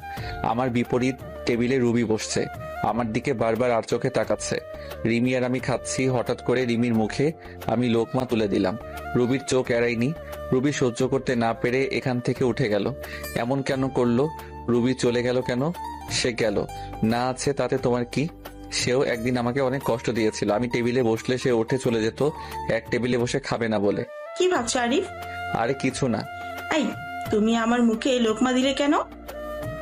আমার বিপরীত টেবিলে রুবি বসছে। আমার দিকে বারবার আর চোখে তাকাচ্ছে। রিমি আর আমি খাচ্ছি। হঠাৎ করে রিমির মুখে আমি লোকমা তুলে দিলাম। রুবির চোখ এড়ায়নি। রুবি সহ্য করতে না পেরে এখান থেকে উঠে গেল। এমন কেন করলো? রুবি চলে গেল কেন? সে গেল না আছে তাতে তোমার কি? সেও একদিন আমাকে অনেক কষ্ট দিয়েছিল। আমি টেবিলে বসলে সে উঠে চলে যেত, এক টেবিলে বসে খাবে না বলে। কি ভাবছো আরিফ? আরে কিছু না। এই, তুমি আমার মুখে লোকমা দিলে কেন?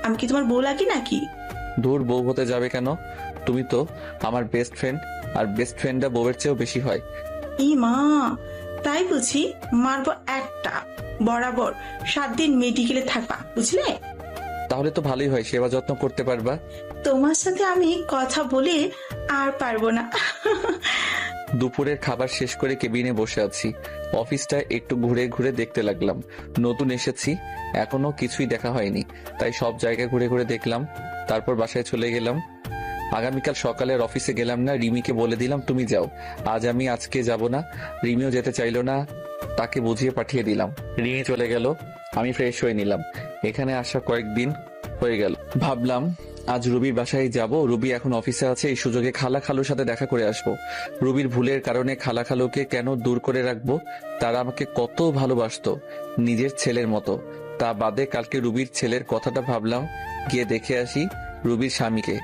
আমি কি তোমার বউ লাগি নাকি? দূর, বউ হতে যাবে কেন? তুমি তো আমার বেস্ট ফ্রেন্ড, আর বেস্ট ফ্রেন্ডরা বউয়ের চেয়েও বেশি হয়। ই মা, তাই বুঝি? মারবো একটা। বরাবর 7 দিন মেডিকেলে থাকবা, বুঝলে? তাহলে তো ভালোই হয়, সেবা যত্ন করতে পারবা। তোমার সাথে আমি কথা বলে আর পারবো না। দুপুরের খাবার শেষ করে কেবিনে বসে আছি। অফিসটা একটু ঘুরে ঘুরে দেখতে লাগলাম। নতুন এসেছি, এখনো কিছুই দেখা হয়নি, তাই সব জায়গা ঘুরে ঘুরে দেখলাম। তারপর বাসায় চলে গেলাম। আগামীকাল সকালের অফিসে গেলাম না, রিমিকে বলে দিলাম তুমি যাও, আজকে যাব না। রিমিও যেতে চাইলো না, তাকে বুঝিয়ে পাঠিয়ে দিলাম। রিমি চলে গেল। আমি ফ্রেশ হয়ে নিলাম। এখানে আসা কয়েকদিন হয়ে গেল। ভাবলাম আজ রুবির বাসায় যাব। রুবি এখন অফিসে আছে, এই সুযোগে খালা খালুর সাথে দেখা করে আসবো। রুবির ভুলের কারণে খালা খালুকে কেন দূর করে রাখবো? তারা আমাকে কত ভালোবাসতো, নিজের ছেলের মতো। তা বাদে কালকে রুবির ছেলের কথাটা ভাবলাম, গিয়ে দেখে আসি রুবির স্বামীকে।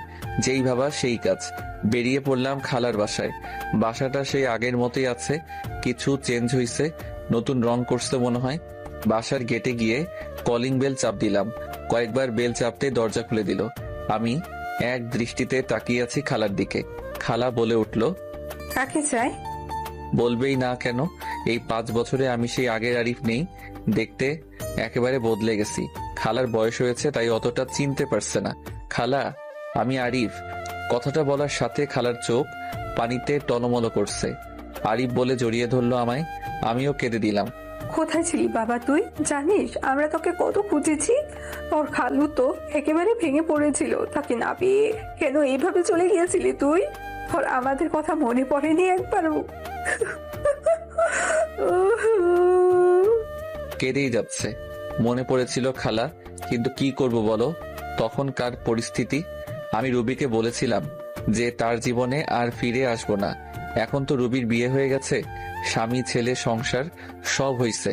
যেই ভাবা সেই কাজ। বেরিয়ে পড়লাম খালার বাসায়। বাসাটা সেই আগের মতোই আছে, কিছু চেঞ্জ হয়েছে, নতুন রং করছে মনে হয়। বাসার গেটে গিয়ে কলিং বেল চাপ দিলাম। কয়েকবার বেল চাপতে দরজা খুলে দিল। আমি এক দৃষ্টিতে তাকিয়ে আছি খালার দিকে। খালা বলে উঠল, কাকে চাই? বলবেই না কেন? এই 5 বছরে আমি সেই আগের আরিফ নেই, দেখতে একেবারে বদলে গেছি। খালার বয়স হয়েছে তাই অতটা চিনতে পারছে না। খালা, আমি আরিফ। কথাটা বলার সাথে খালার চোখ পানিতে টলমল করছে। আরিফ বলে জড়িয়ে ধরলো আমায়। আমিও কেঁদে দিলাম। কোথায় ছিলি বাবা তুই? জানিস আমরা তোকে কত খুঁজেছি। তোর খালু তো একেবারে ভেঙে পড়েছিল, তাকে না পেয়ে কেন এইভাবে চলে গিয়েছিলি তুই? তোর আমাদের কথা মনে পড়েনি একবারও? কেঁদেই যাচ্ছে। মনে পড়েছিল খালা, কিন্তু কি করব বলো, তখনকার পরিস্থিতি। আমি রুবিকে বলেছিলাম যে তার জীবনে আর ফিরে আসবো না। এখন তো রুবির বিয়ে হয়ে গেছে, স্বামী ছেলে সংসার সব হইছে,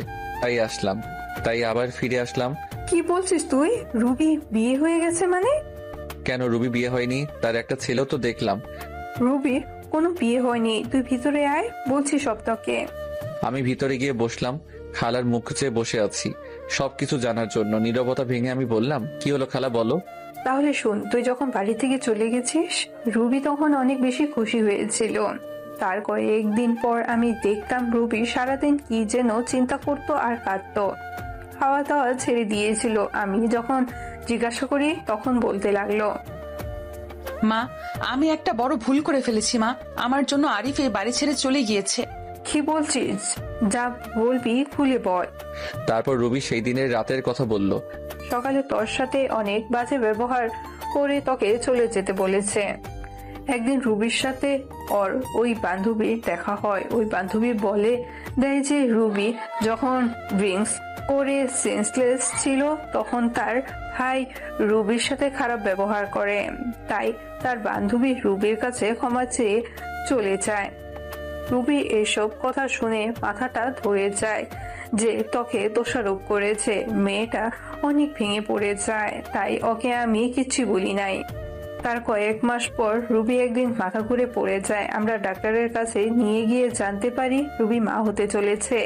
তাই আবার ফিরে আসলাম। কি বলছিস তুই? রুবি বিয়ে হয়ে গেছে মানে? কেন, রুবি বিয়ে হয়নি? তার একটা ছেলেও তো দেখলাম। রুবির কোনো বিয়ে হয়নি, তুই ভিতরে আয়, বলছি সব তোকে। আমি ভিতরে গিয়ে বসলাম। খালার মুখ চেয়ে বসে আছি সবকিছু জানার জন্য। নীরবতা ভেঙে আমি বললাম, কি হলো খালা, বলো। তাহলে শোন, তুই যখন বাড়ি থেকে চলে গেছিস রুবি তখন অনেক বেশি খুশি হয়েছিল। তার কয়েকদিন পর আমি দেখতাম রুবি সারাদিন কি যেন চিন্তা করতো আর কাঁদতো। খাওয়া দাওয়া ছেড়ে দিয়েছিল। আমি যখন জিজ্ঞাসা করি তখন বলতে লাগলো, মা, আমি একটা বড় ভুল করে ফেলেছি মা। আমার জন্য আরিফ এই বাড়ি ছেড়ে চলে গিয়েছে। কি বলছিস? যা বলবি খুলে বল। তারপর রুবি সেই দিনের রাতের কথা বলল। সকালে তোর সাথে অনেক বাজে ব্যবহার করে তোকে চলে যেতে বলেছে। একদিন রুবির সাথে ওর ওই বান্ধবীর দেখা হয়। ওই বান্ধবী বলে দেয় যে রুবি যখন ড্রিঙ্কস করে সেন্সলেস ছিল তখন তার ভাই রুবির সাথে খারাপ ব্যবহার করে। তাই তার বান্ধবী রুবির কাছে ক্ষমা চেয়ে চলে যায়। রুবি এসব কথা শুনে মাথাটা ধরে যায় যে তোকে দোষারোপ করেছে। মেয়েটা অনেক ভেঙে পড়ে যায়, তাই ওকে আমি কিচ্ছু বলি নাই। তার কয়েক মাস পর রুবি একদিন মাথা ঘুরে পড়ে যায়। আমরা ডাক্তারের কাছে নিয়ে গিয়ে জানতে পারি রুবি মা হতে চলেছে।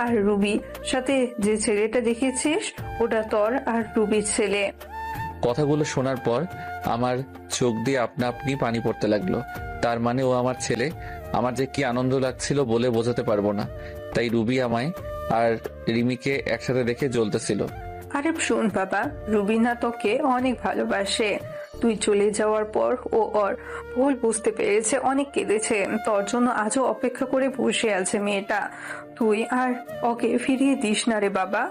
আর রুবি সাথে যে ছেলেটা দেখেছিস ওটা তোর আর রুবির ছেলে। কথাগুলো শোনার পর আমার চোখ দিয়ে আপনা আপনি পানি পড়তে লাগলো। তার মানে ও আমার ছেলে। আমার যে কি আনন্দ লাগছিল বলে বোঝাতে পারবো না। তাই রুবি আমায় আর রিমিকে একসাথে দেখে জ্বলতেছিল। আরে শোন বাবা, রুবিনা তোকে অনেক ভালোবাসে। তুই চলে যাওয়ার পর ও ওর ভুল বুঝতে পেরেছে, অনেক কেঁদেছে। তোর জন্য আজও অপেক্ষা করে বসে আছে মেয়েটা। তুই আর ওকে ফিরিয়ে দিস না রে বাবা।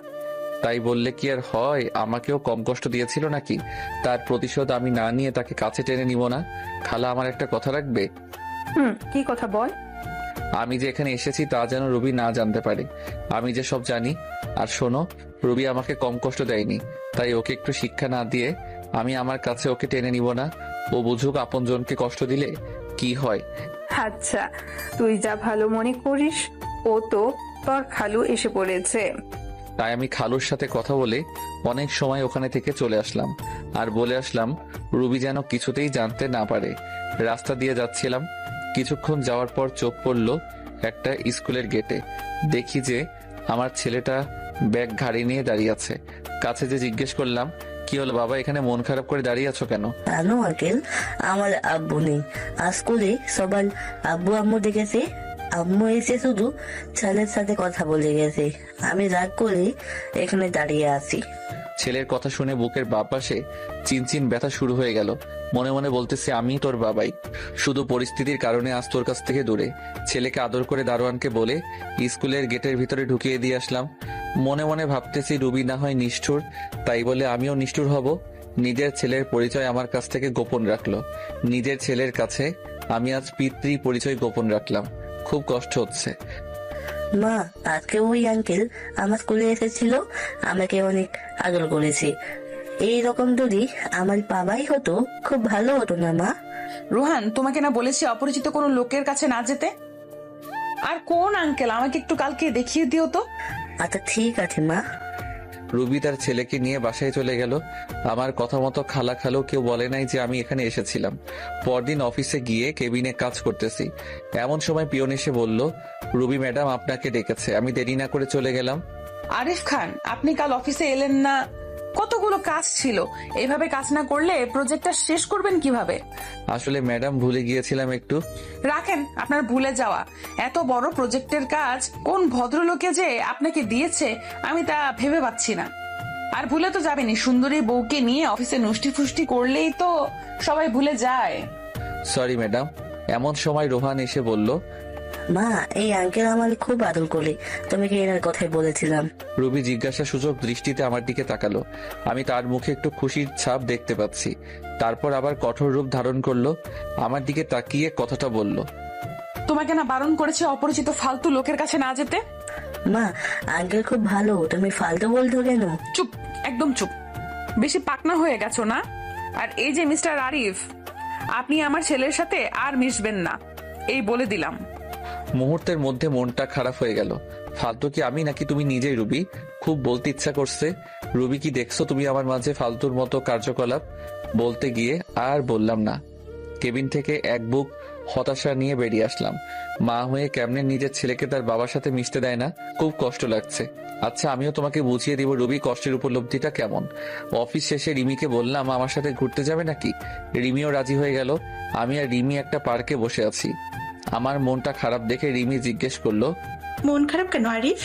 তাই বললে কি আর হয়? আমাকেও কম কষ্ট দিয়েছিল নাকি? তার প্রতিশোধ আমি না নিয়ে তাকে কাছে টেনে নিব না? খালা আমার একটা কথা রাখবে? কি কথা বল? আমি যে এখানে এসেছি তা যেন রুবি না জানতে পারে। আমি যে সব জানি। আর শোনো, রুবি আমাকে কম কষ্ট দেয়নি, তাই ওকে একটু শিক্ষা না দিয়ে আমি আমার কাছে ওকে টেনে নিব না। ও বুঝুক আপনজনকে কষ্ট দিলে কি হয়। আচ্ছা, তুই যা ভালো মনে করিস। ও তো তোর খালু এসে পড়েছে। তাই আমি খালুর সাথে কথা বলে অনেক সময় ওখানে থেকে চলে আসলাম। আর বলে আসলাম রুবি যেন কিছুতেই জানতে না পারে। রাস্তা দিয়ে যাচ্ছিলাম, কিছুক্ষণ যাওয়ার পর চোখ পড়ল একটা স্কুলের গেটে। দেখি যে আমার ছেলেটা ব্যাগ ঘাড়ি নিয়ে দাঁড়িয়ে আছে। কাছে যে জিজ্ঞেস করলাম, কি হলো বাবা, এখানে মন খারাপ করে দাঁড়িয়ে আছো কেন? জানো আঙ্কেল, আমার আব্বু নেই। আজ স্কুলে সবাই আব্বু আম্মু দেখেছে। আম্মু এসে শুধু ছেলের সাথে কথা বলে গেছে। আমি রাগ করে এখানে দাঁড়িয়ে আছি। ছেলের কথা শুনে বুকের বাঁ পাশে চিনচিন ব্যথা শুরু হয়ে গেল। মনে মনে বলতেছি আমি তোর বাবাই, শুধু পরিস্থিতির কারণে আজ তোর কাছ থেকে দূরে। ছেলেকে আদর করে দারোয়ানকে বলে স্কুলের গেটের ভিতরে ঢুকিয়ে দিয়ে আসলাম। মনে মনে ভাবতেছি রুবি না হয় নিষ্ঠুর, তাই বলে আমিও নিষ্ঠুর হব? নিজের ছেলের পরিচয় আমার কাছ থেকে গোপন রাখলো। নিজের ছেলের কাছে আমি আজ পিতৃ পরিচয় গোপন রাখলাম। খুব কষ্ট হচ্ছে। মা, আজকে ওই আঙ্কেল আমার স্কুলে এসেছিল, আমাকে অনেক আদর করেছে। এইরকম যদি আমার বাবাই হতো খুব ভালো হতো না মা? রোহান, তোমাকে না বলেছি অপরিচিত কোনো লোকের কাছে না যেতে? আর কোন আঙ্কেল আমাকে একটু কালকে দেখিয়ে দিও তো। আচ্ছা ঠিক আছে মা। রুবি তার ছেলেকে নিয়ে বাসায় চলে গেল। আমার কথা মতো খালা খালো কেউ বলে নাই যে আমি এখানে এসেছিলাম। পরদিন অফিসে গিয়ে কেবিনে কাজ করতেছি, এমন সময় পিয়ন এসে বলল, রুবি ম্যাডাম আপনাকে ডেকেছে। আমি দেরি না করে চলে গেলাম। আরিফ খান, আপনি কাল অফিসে এলেন না? কতগুলো কাজ ছিল, এভাবে কাজ না করলে প্রজেক্টটা শেষ করবেন কিভাবে? আসলে ম্যাডাম ভুলে গিয়েছিলাম একটু। রাখেন আপনার ভুলে যাওয়া। এত বড় প্রজেক্টের কাজ কোন ভদ্রলোকে যে আপনাকে দিয়েছে আমি তা ভেবে পাচ্ছি না। আর ভুলে তো যাবেনি, সুন্দরী বউকে নিয়ে অফিসে নষ্টি ফুষ্টি করলেই তো সবাই ভুলে যায়। Sorry madam. এমন সময় রোহান এসে বলল, মা, এই আঙ্কেল আমার খুব আদর করে, তুমি কি এনার কথাই বলেছিলাম? রুবি জিজ্ঞাসা সূচক দৃষ্টিতে আমার দিকে তাকালো। আমি তার মুখে একটু খুশির ছাপ দেখতে পাচ্ছি। তারপর আবার কঠোর রূপ ধারণ করলো। আমার দিকে তাকিয়ে কথাটা বলল, তোমাকে না বারণ করেছে অপরিচিত ফালতু লোকের কাছে না যেতে? মা, আঙ্কেল খুব ভালো, তুমি ফালতু বলছো কেন? চুপ, একদম চুপ। বেশি পাকনা হয়ে গেছো না? আর এই যে মিস্টার আরিফ, আপনি আমার ছেলের সাথে আর মিশবেন না, এই বলে দিলাম। মুহূর্তের মধ্যে মনটা খারাপ হয়ে গেল। ফালতু কি আমি নাকি তুমি নিজেই? রুবি, খুব বলতে ইচ্ছা করছে। রুবি, কি দেখছো তুমি আমার মাঝে ফালতুর মতো কার্যকলাপ? বলতে গিয়ে আর বললাম না। কেবিন থেকে এক বুক হতাশা নিয়ে বেরিয়ে আসলাম। মা হয়ে কেমনে নিজের ছেলেকে তার বাবার সাথে মিশতে দেয় না, খুব কষ্ট লাগছে। আচ্ছা, আমিও তোমাকে বুঝিয়ে দিব রুবি কষ্টের উপলব্ধিটা কেমন। অফিস শেষে রিমিকে বললাম আমার সাথে ঘুরতে যাবে নাকি। রিমিও রাজি হয়ে গেল। আমি আর রিমি একটা পার্কে বসে আছি। আমার মনটা খারাপ দেখে রিমি জিজ্ঞেস করলো, মন খারাপ কেন আরিফ?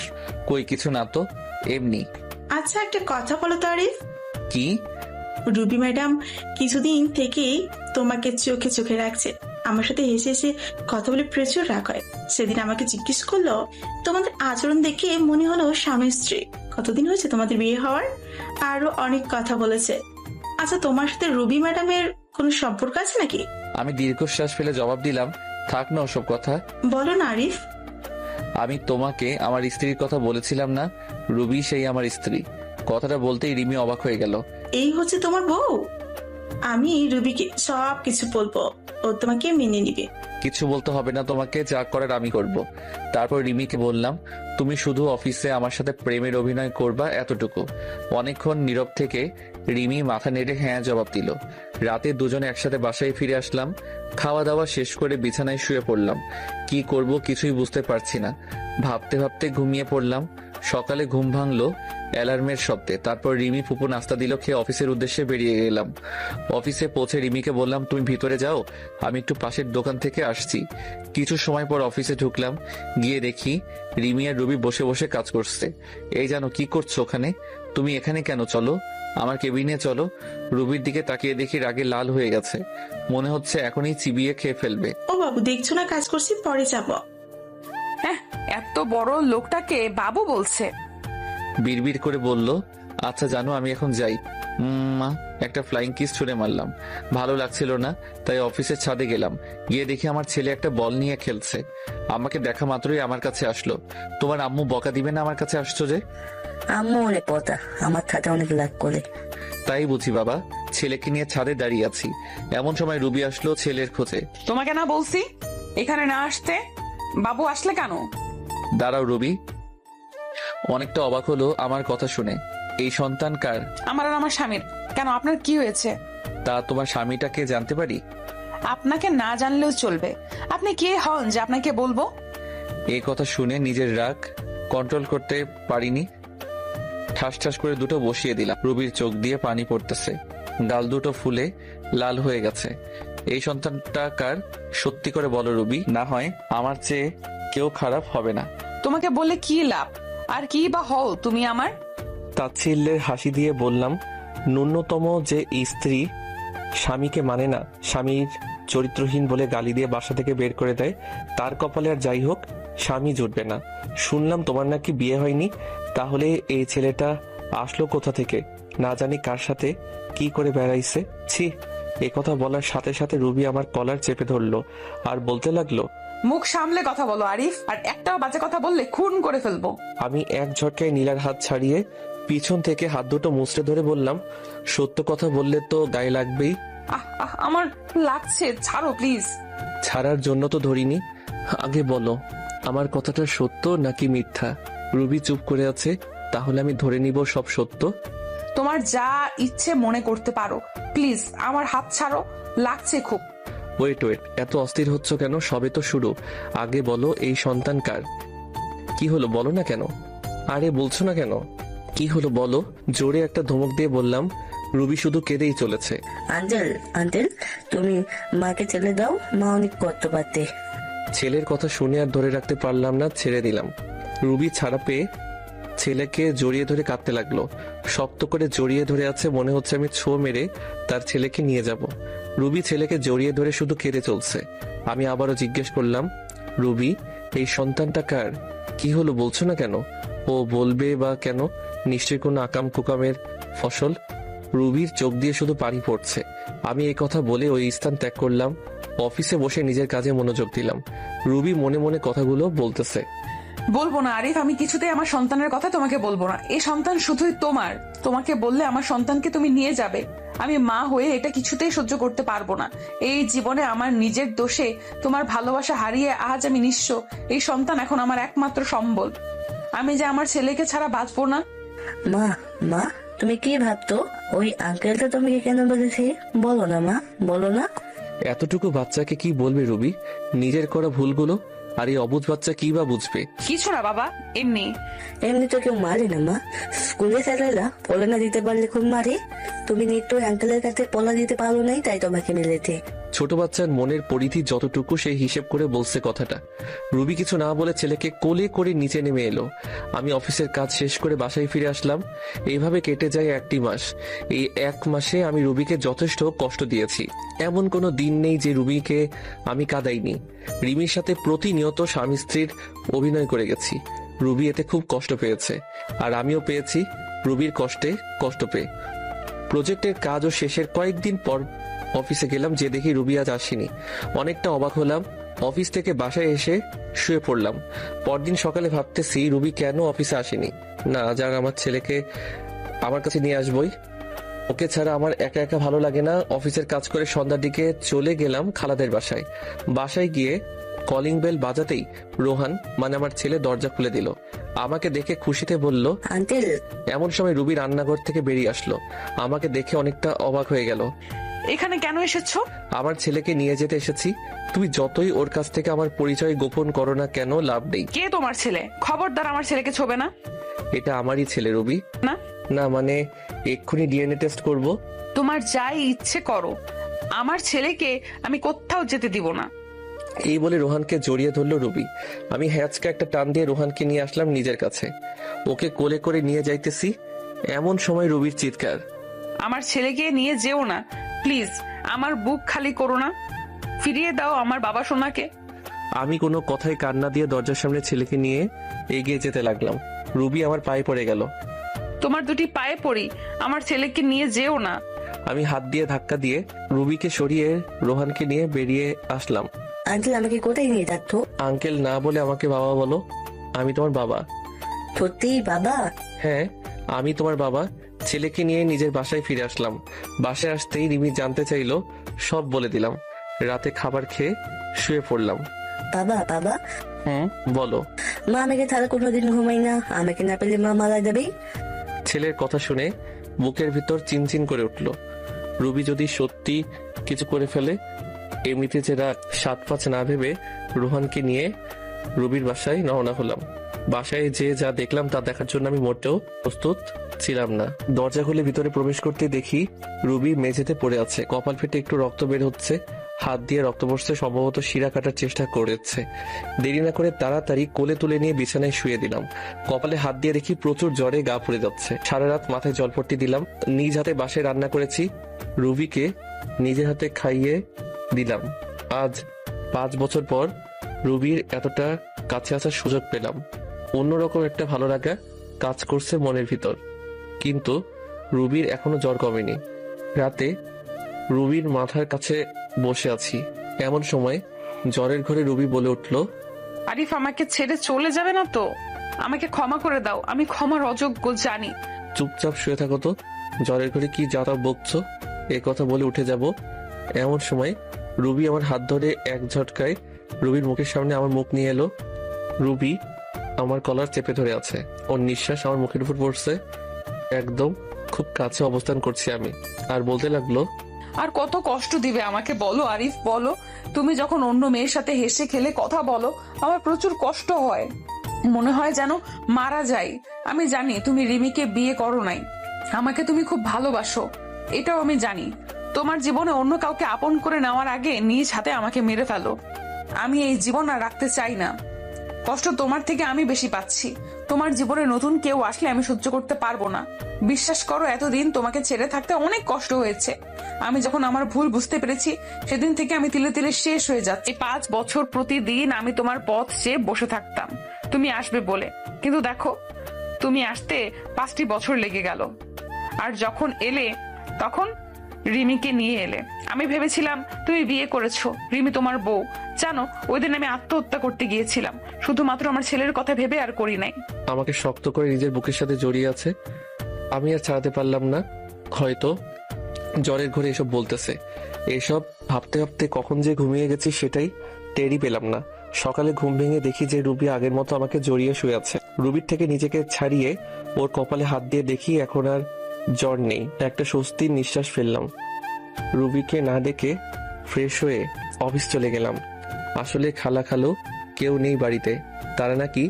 কই কিছু না তো, এমনি। আচ্ছা, একটা কথা বলো তো আরিফ। কি? রুবি ম্যাডাম কিছুদিন থেকে তোমাকে চোখে চোখে রাখছে। আমার সাথে হেসে হেসে কথা বলে প্রচুর রাগ হয়। সেদিন আমাকে জিজ্ঞেস করলো, তোমাদের আচরণ দেখে মনে হলো স্বামী স্ত্রী, কতদিন হয়েছে তোমাদের বিয়ে হওয়ার? আরো অনেক কথা বলেছে। আচ্ছা, তোমার সাথে রুবি ম্যাডামের কোনো সম্পর্ক আছে নাকি? আমি দীর্ঘশ্বাস ফেলে জবাব দিলাম, থাক না ওসব কথা। বলো না আরিফ। আমি তোমাকে আমার স্ত্রীর কথা বলেছিলাম না? রুবি সেই আমার স্ত্রী। কথাটা বলতেই রিমি অবাক হয়ে গেল। এই হচ্ছে তোমার বউ? আমি রুবিকে সব কিছু বলবো। ও তোমাকে মেনে নিবে। কিছু বলতে হবে না তোমাকে, যা করার আমি করব। তারপর রিমিকে বললাম, তুমি শুধু অফিসে আমার সাথে প্রেমের অভিনয় করবা, এতটুকু। অনেকক্ষণ নীরব থেকে রিমি মাথা নেড়ে হ্যাঁ জবাব দিল। রাতে দুজনে একসাথে বাসায় ফিরে আসলাম। খাওয়া দাওয়া শেষ করে বিছানায় শুয়ে পড়লাম। কি করব কিছুই বুঝতে পারছি না। ভাবতে ভাবতে ঘুমিয়ে পড়লাম। সকালে ঘুম ভাঙলো অ্যালার্মের শব্দে। তারপর রিমি ফুপু নাস্তা দিল, খেয়ে অফিসের উদ্দেশ্যে বেরিয়ে গেলাম। অফিসে পৌঁছে রিমিকে বললাম, তুমি ভিতরে যাও, আমি একটু পাশের দোকান থেকে আসছি। কিছু সময় পর অফিসে ঢুকলাম। গিয়ে দেখি রিমি আর রুবি বসে বসে কাজ করছে। এই জানো কি করছো ওখানে? তুমি এখানে কেন? চলো আমার কেবিনে চলো। রুবির দিকে তাকিয়ে দেখি রাগে লাল হয়ে গেছে। মনে হচ্ছে এখনই চিবিয়ে খেয়ে ফেলবে। ও বাবু, দেখছো না কাজ করছি, পরে যাব। হ্যাঁ, এত বড় লোকটাকে বাবু বলছে। বিড়বিড় করে বলল, আচ্ছা জানো আমি এখন যাই। মা একটা ফ্লাইং কিস ছুঁড়ে মারলাম। ভালো লাগছিল না, তাই অফিসের ছাদে গেলাম। গিয়ে দেখি আমার ছেলে একটা বল নিয়ে খেলছে। আমাকে দেখা মাত্রই আমার কাছে আসলো। তোমার আম্মু বকা দিবে না আমার কাছে আসছো যে? আম্মু অনেক কথা, আমার সাথে অনেক লাগ করে। তাই বুঝি বাবা, ছেলেকে নিয়ে ছাদে দাঁড়িয়ে আছি। এমন সময় রুবি আসলো ছেলের খোঁজে। তোমাকে না বলছি এখানে না আসতে? বাবু আসলে কেন? দাঁড়াও রুবি। অনেকটা অবাক হলো আমার কথা শুনে। এই সন্তান কার? আমার আর আমার স্বামীর। কেন, আপনার কি হয়েছে? তা তোমার স্বামীটাকে জানতে পারি? আপনাকে না জানলেও চলবে। আপনি কে হন যে আপনাকে বলবো? এই কথা শুনে নিজের রাগ কন্ট্রোল করতে পারিনি। ঠাস ঠাস করে দুটো বসিয়ে দিলাম। রুবির চোখ দিয়ে পানি পড়তেছে, গাল দুটো ফুলে লাল হয়ে গেছে। এই সন্তানটা কার? সত্যি করে বলো রুবি, না হয় আমার চেয়ে কেউ খারাপ হবে না। তোমাকে বললে কি লাভ? আর কি বা হও তুমি আমার? তাচ্ছিল্যের হাসি দিয়ে বললাম, ন্যূনতম যে স্ত্রী স্বামীকে মানে না, স্বামীর চরিত্রহীন বলে গালি দিয়ে বাসা থেকে বের করে দেয়, তার কপালে আর যাই হোক স্বামী জুটবে না। শুনলাম তোমার নাকি বিয়ে হয়নি, তাহলে এই ছেলেটা আসলো কোথা থেকে? না জানি কার সাথে কি করে বেড়াইছে। ছি! এ কথা বলার সাথে সাথে রুবি আমার কলার চেপে ধরলো আর বলতে লাগলো, মুখ সামলে কথা বলো আরিফ, আর একটাও বাজে কথা বললে খুন করে ফেলবো। আমি এক ঝটকায় নীলার হাত ছাড়িয়ে পিছন থেকে হাত দুটো মুচড়ে ধরে বললাম, সত্য কথা বললে তো গায়ে লাগবেই। আমার লাগছে, ছাড়ো প্লিজ। ছাড়ার জন্য তো ধরিনি। আগে বলো, আমার কথাটা সত্য নাকি মিথ্যা? রুবি চুপ করে আছে, তাহলে আমি ধরে নিব সব সত্য। তোমার যা ইচ্ছে মনে করতে পারো, প্লিজ আমার হাত ছাড়ো, লাগছে খুব। ওয়েট, এত অস্থির হচ্ছ কেন? সবে তো শুরু। আগে বলো, এই সন্তান কার? কি হলো বলো না কেন? আরে বলছো না কেন? কি হলো বলো। জোরে একটা ধমক দিয়ে বললাম। রুবি শুধু কেঁদেই চলেছে। আঙ্কেল তুমি মাকে ছেড়ে দাও, মা অনেক কষ্ট পাতে। ছেলের কথা শুনে আর ধরে রাখতে পারলাম না, ছেড়ে দিলাম। রুবি ছাড়া পেয়ে ছেলেকে জড়িয়ে ধরে কাঁদতে লাগলো। শক্ত করে জড়িয়ে ধরে আছে, মনে হচ্ছে আমি ছো মেরে তার ছেলেকে নিয়ে যাব। রুবি ছেলেকে জড়িয়ে ধরে শুধু কেঁদে চলছে। আমি আবারও জিজ্ঞেস করলাম, রুবি এই সন্তানটা কার? কি হলো বলছো না কেন? ও বলবে বা কেন? নিশ্চয়ই কোনো আকাম কুকামের ফসল। রুবির চোখ দিয়ে শুধু পানি পড়ছে। আমি এই কথা বলে ওই স্থান ত্যাগ করলাম। অফিসে বসে নিজের কাজে মনোযোগ দিলাম। রুবি মনে মনে কথাগুলো বলতেছে। বলবো না আরিফ, আমি কিছুতেই আমার সন্তানের কথা তোমাকে বলবো না। এই সন্তান শুধুই তোমার। তোমাকে বললে আমার সন্তানকে তুমি নিয়ে যাবে। আমি মা হয়ে এটা কিছুতেই সহ্য করতে পারবো না। এই জীবনে আমার নিজের দোষে তোমার ভালোবাসা হারিয়ে আজ আমি নিঃস্ব। এই সন্তান এখন আমার একমাত্র সম্বল। আমি যে আমার ছেলেকে ছাড়া বাঁচবো না। মা তুমি কি ভাবতো? ওই আঙ্কেলটা তোমাকে কেন বলেছে? বলো না মা, বলো না। এতটুকু বাচ্চাকে কি বলবে রুবি? নিজের করা ভুলগুলো। আর এই অবুঝ বাচ্চা কি বা বুঝবে? কিছু না বাবা, এমনি তো কেউ মারে না মা। স্কুলে স্যারেরা পড়া না দিতে পারলে খুব মারে। তুমি নিশ্চয়ই আঙ্কেলের কাছে পড়া দিতে পারো নাই, তাই তোমাকে মেলেছে। ছোট বাচ্চার মনের পরিধি যতটুকু সেই হিসেব করে বলছে কথাটা। রুবি কিছু না বলে ছেলেকে কোলে করে নিচে নেমে এলো। আমি অফিসের কাজ শেষ করে বাসায় ফিরে আসলাম। এইভাবে কেটে যায় 1টি মাস। এই 1 মাসে আমি রুবিকে যথেষ্ট কষ্ট দিয়েছি। এমন কোনো দিন নেই যে রুবিকে আমি কাঁদাইনি। রিমির সাথে প্রতিনিয়ত স্বামী স্ত্রীর অভিনয় করে গেছি। রুবি এতে খুব কষ্ট পেয়েছে, আর আমিও পেয়েছি রুবির কষ্টে কষ্ট পেয়ে। প্রজেক্টের কাজও শেষের কয়েকদিন পর অফিসে গেলাম, যে দেখি রুবি আজ আসেনি। অনেকটা অবাক হলাম। অফিস থেকে বাসায় এসে শুয়ে পড়লাম। পরদিন সকালে ভাবতেছি রুবি কেন অফিসে আসেনি। না, যাক আমার ছেলেকে আমার কাছে নিয়ে আসবই। ওকে ছাড়া আমার একা একা ভালো লাগে না। অফিসের কাজ করে সন্ধ্যার দিকে চলে গেলাম খালাদের বাসায়। বাসায় গিয়ে কলিং বেল বাজাতেই রোহান মানে আমার ছেলে দরজা খুলে দিল। আমাকে দেখে খুশিতে বলল, আঙ্কেল। এমন সময় রুবি রান্নাঘর থেকে বেরিয়ে আসলো। আমাকে দেখে অনেকটা অবাক হয়ে গেল। এখানে কেন এসেছো? আমার ছেলেকে নিয়ে যেতে এসেছি। তুমি যতই ওর কাছ থেকে আমার পরিচয় গোপন করো না কেন, লাভ নেই। কে তোমার ছেলে? খবরদার আমার ছেলেকে ছোবে না। এটা আমারই ছেলে রুবি। না না মানে এক্ষুনি ডিএনএ টেস্ট করব। তোমার যাই ইচ্ছে করো, আমার ছেলেকে আমি কোথাও যেতে দিব না। এই বলে রোহানকে জড়িয়ে ধরলো রুবি। আমি হ্যাচকে একটা টান দিয়ে রোহানকে নিয়ে আসলাম নিজের কাছে। ওকে কোলে করে নিয়ে যাইতেছি, এমন সময় রুবির চিৎকার, আমার ছেলেকে নিয়ে যেও না প্লিজ, আমার বুক খালি করো না, ফিরিয়ে দাও আমার বাবা সোনাকে। আমি কোনো কথায় কান্না দিয়ে দরজার সামনে ছেলেকে নিয়ে এগিয়ে যেতে লাগলাম। রুবি আমার পায়ে পড়ে গেল। তোমার দুটি পায়ে পড়ি, আমার ছেলেকে নিয়ে যেও না। আমি হাত দিয়ে ধাক্কা দিয়ে রুবিকে সরিয়ে রোহানকে নিয়ে বেরিয়ে আসলাম। আঙ্কেল আমাকে কোথায় নিয়ে যাচ্ছ? আঙ্কেল না বলে আমাকে বাবা বলো। আমি তোমার বাবা। সত্যি বাবা? হ্যাঁ, আমি তোমার বাবা। ছেলেকে নিয়ে নিজের বাসায় ফিরে আসলাম। বাসায় আসতেই রিমি জানতে চাইলো, সব বলে দিলাম। রাতে খাবার খেয়ে শুয়ে পড়লাম। বাবা বাবা। বলো। মা আমাকে ছাড়া কোনোদিন ঘুমাই না, আমাকে না পেলে মা মারা যাবে। ছেলের কথা শুনে বুকের ভিতর চিনচিন করে উঠল। রুবি যদি সত্যি কিছু করে ফেলে। এমনিতে যে রাত 7-5 না ভেবে রোহানকে নিয়ে রুবির বাসায় রওনা হলাম। বাসায় যে যা দেখলাম তা দেখার জন্য আমি মোটেও প্রস্তুত ছিলাম না। দরজা খুলে ভিতরে প্রবেশ করতে দেখি রুবি মেঝেতে পড়ে আছে। কপাল ফেটে একটু রক্ত বের হচ্ছে। হাত দিয়ে রক্ত পড়ছে, সম্ভবত শিরা কাটার চেষ্টা করেছে। দেরি না করে তাড়াতাড়ি কোলে তুলে নিয়ে বিছানায় শুয়ে দিলাম। কপালে হাত দিয়ে দেখি প্রচুর জ্বরে গা পুড়ে যাচ্ছে। সারা রাত মাথায় জলপট্টি দিলাম। নিজ হাতে বাসায় রান্না করেছি, রুবিকে নিজের হাতে খাইয়ে দিলাম। আজ 5 বছর পর রুবির এতটা কাছে আসার সুযোগ পেলাম। অন্যরকম একটা ভালো লাগা কাজ করছে মনের ভিতর। কিন্তু রুবির এখনো জ্বর কমেনি। রাতে রুবির মাথার কাছে বসে আছি, এমন সময় জ্বরের ঘরে রুবি বলে উঠল, আরিফ আমাকে ছেড়ে চলে যাবে না তো? আমাকে ক্ষমা করে দাও, আমি ক্ষমার অযোগ্য জানি। চুপচাপ শুয়ে থাকো তো, জ্বরের ঘরে কি যাতা বকছো? এ কথা বলে উঠে যাব, এমন সময় রুবি আমার হাত ধরে এক ঝটকায় রুবির মুখের সামনে আমার মুখ নিয়ে এলো। রুবি আমার কলার চেপে ধরে আছে, ওর নিঃশ্বাস আমার মুখের উপর পড়ছে। একদম খুব কাছে অবস্থান করছি আমি, আর বলতে লাগলো, আর কত কষ্ট দিবে আমাকে বলো আরিফ, বলো। তুমি যখন অন্য মেয়ের সাথে হেসে খেলে কথা বলো, আমার প্রচুর কষ্ট হয়, মনে হয় যেন মারা যাই। আমি জানি তুমি রিমিকে বিয়ে করো নাই, আমাকে তুমি খুব ভালোবাসো, এটাও আমি জানি। তোমার জীবনে অন্য কাউকে আপন করে নেওয়ার আগে নিজ হাতে আমাকে মেরে ফেলো। আমি এই জীবন আর রাখতে চাই না। কষ্ট তোমার থেকে আমি বেশি পাচ্ছি। তোমার জীবনে নতুন কেউ আসলে আমি সহ্য করতে পারবো না। বিশ্বাস করো, এতদিন তোমাকে ছেড়ে থাকতে অনেক কষ্ট হয়েছে। আমি যখন আমার ভুল বুঝতে পেরেছি, সেদিন থেকে আমি তিলে তিলে শেষ হয়ে যাচ্ছি। 5 বছর প্রতিদিন আমি তোমার পথ চেয়ে বসে থাকতাম তুমি আসবে বলে, কিন্তু দেখো তুমি আসতে 5টি বছর লেগে গেল। আর যখন এলে তখন রিমিকে নিয়ে এলে। আমি ভেবেছিলাম তুমি বিয়ে করেছো, রিমি তোমার বউ। জানো, ওই দিন আমি আত্মহত্যা করতে গিয়েছিলাম, শুধুমাত্র আমার ছেলের কথা ভেবে, আর করি নাই। আমাকে শক্ত করে নিজের বুকের সাথে জড়িয়ে আছে। আমি আর ছাড়াতে পারলাম না। হয়তো জ্বরের ঘরে এসব বলতেছে। এসব ভাবতে ভাবতে কখন যে ঘুমিয়ে গেছি সেটাই টেরই পেলাম না। সকালে ঘুম ভেঙে দেখি যে রুবি আগের মতো আমাকে জড়িয়ে শুয়ে আছে। রুবির থেকে নিজেকে ছাড়িয়ে ওর কপালে হাত দিয়ে দেখি এখন আর জ্বর নেই। একটা স্বস্তির নিঃশ্বাস ফেললাম। রুবিকে না ডেকে ফ্রেশ হয়ে অফিস চলে গেলাম। আসলে খালা খালু কেউ নেই বাড়িতে, তারা নাকি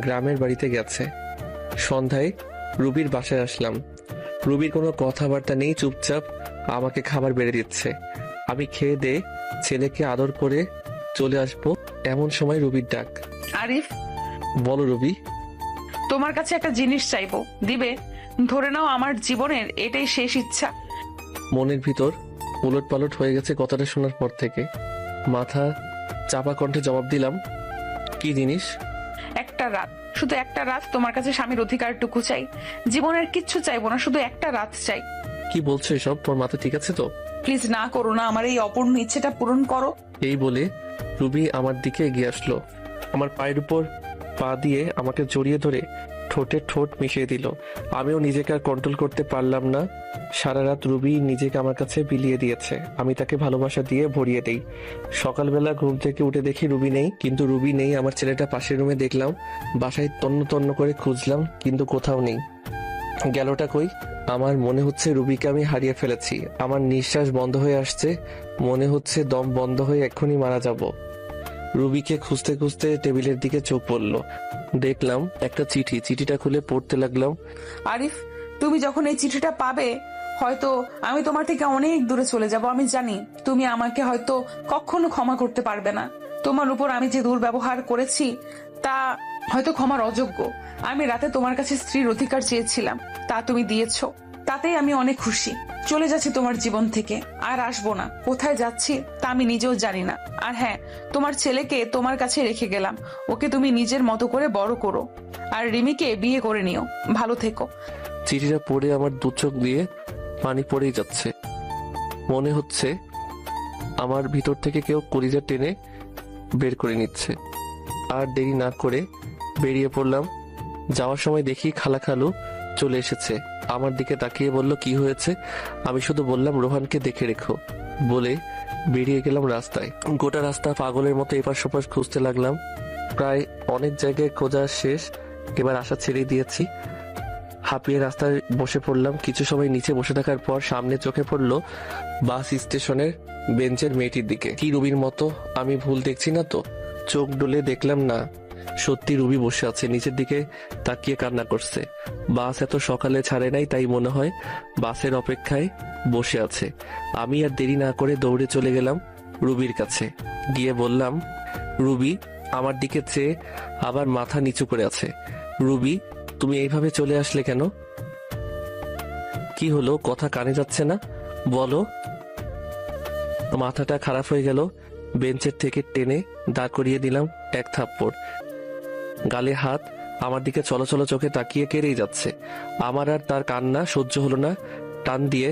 গ্রামের বাড়িতে গেছে। সন্ধ্যায় রুবির বাসায় আসলাম। রুবির কোনো কথাবার্তা নেই, চুপচাপ আমাকে খাবার বেড়ে দিচ্ছে। আমি খেয়ে দে ছেলেকে আদর করে চলে আসবো, এমন সময় রুবির ডাক। আরিফ। বলো রুবি। তোমার কাছে একটা জিনিস চাইবো, দিবে? ধরে নাও আমার জীবনের এটাই শেষ ইচ্ছা। মনের ভিতর উলট পালট হয়ে গেছে কথাটা শোনার পর থেকে। মাথা চাপা কণ্ঠে জবাব দিলাম, কি জিনিস? একটা রাত, শুধু একটা রাত তোমার কাছে স্বামীর অধিকারটুকু চাই। জীবনের কিচ্ছু চাইবো না, শুধু একটা রাত চাই। কি বলছো এসব? তোমার মাথা ঠিক আছে তো? প্লিজ না করো না, আমার এই অপূর্ণ ইচ্ছেটা পূরণ করো। এই বলে রুবি আমার দিকে এগিয়ে আসলো। আমার পায়ের উপর পা দিয়ে আমাকে জড়িয়ে ধরে ঠোঁট ঠোঁটে ঠোঁট মিশিয়ে দিল। আমিও নিজেকে আর কন্ট্রোল করতে পারলাম না। সারা রাত রুবি নিজেকে আমার কাছে বিলিয়ে দিয়েছে। আমি তাকে ভালোবাসা দিয়ে ভরিয়ে দেই। সকালবেলা ঘুম থেকে উঠে দেখি রুবি নেই। কিন্তু রুবি নেই, আমার ছেলেটা পাশের রুমে দেখলাম। বাসায় তন্ন তন্ন করে খুঁজলাম, কিন্তু কোথাও নেই। গেলটা কই? আমার মনে হচ্ছে রুবিকে আমি হারিয়ে ফেলেছি। আমার নিঃশ্বাস বন্ধ হয়ে আসছে, মনে হচ্ছে দম বন্ধ হয়ে এক্ষুনি মারা যাব। রুবিকে খুঁজতে খুঁজতে টেবিলের দিকে চোখ পড়ল। দেখলাম একটা চিঠি। চিঠিটা খুলে পড়তে লাগলাম। আরিফ, তুমি যখন এই চিঠিটা পাবে, হয়তো আমি তোমার থেকে অনেক দূরে চলে যাব। আমি জানি তুমি আমাকে হয়তো কখনো ক্ষমা করতে পারবে না। তোমার উপর আমি যে দুর্ব্যবহার করেছি তা হয়তো ক্ষমার অযোগ্য। আমি রাতে তোমার কাছে স্ত্রীর অধিকার চেয়েছিলাম, তা তুমি দিয়েছো। তাতেই আমি অনেক খুশি। চলে যাচ্ছি তোমার জীবন থেকে, আর আসবো না। কোথায় যাচ্ছি তা আমি নিজেও জানি না। আর হ্যাঁ, তোমার ছেলেকে তোমার কাছে রেখে গেলাম। ওকে তুমি নিজের মতো করে বড় করো, আর রিমিকে বিয়ে করে নিও। ভালো থেকো। চিঠিটা পড়ে আমার দু চোখ দিয়ে পানি পড়েই যাচ্ছে। মনে হচ্ছে আমার ভিতর থেকে কেউ কলিজা টেনে বের করে নিচ্ছে। আর দেরি না করে বেরিয়ে পড়লাম। যাওয়ার সময় দেখি খালা খালু চলে এসেছে। আমার দিকে তাকিয়ে বলল, কি হয়েছে? আমি শুধু বললাম, রোহানকে দেখে রেখো বলে বেরিয়ে গেলাম রাস্তায়। গোটা রাস্তা পাগলের মতো এপাশ ওপাশ খুঁজতে লাগলাম। প্রায় অনেক জায়গায় খোঁজা শেষ, এবার আশা ছেড়ে দিয়েছি। হাঁপিয়ে রাস্তায় বসে পড়লাম। কিছু সময় নিচে বসে থাকার পর সামনে চোখে পড়লো বাস স্টেশনের বেঞ্চের মেয়েটির দিকে। কি রুবির মতো? আমি ভুল দেখছি না তো? চোখ ডলে দেখলাম না, সত্যি রুবি বসে আছে, নিচের দিকে তাকিয়ে কান্না করছে। বাস এত সকালে ছাড়ে নাই, তাই মনে হয় বাসের অপেক্ষায় বসে আছে। আমি আর দেরি না করে দৌড়ে চলে গেলাম রুবির কাছে। গিয়ে বললাম, রুবি। আমার দিকে চেয়ে আবার মাথা নিচু করে আছে। রুবি, তুমি এইভাবে চলে আসলে কেন? কি হলো? কথা কানে যাচ্ছে না? বলো। মাথাটা খারাপ হয়ে গেল। বেঞ্চের থেকে টেনে দাঁড় করিয়ে দিলাম এক থাপ্পড়। গালে হাত, আমার দিকে চলো চলো চোখে তাকিয়ে কেড়েই যাচ্ছে। আমার আর তার কান্না সহ্য হলো না। টান দিয়ে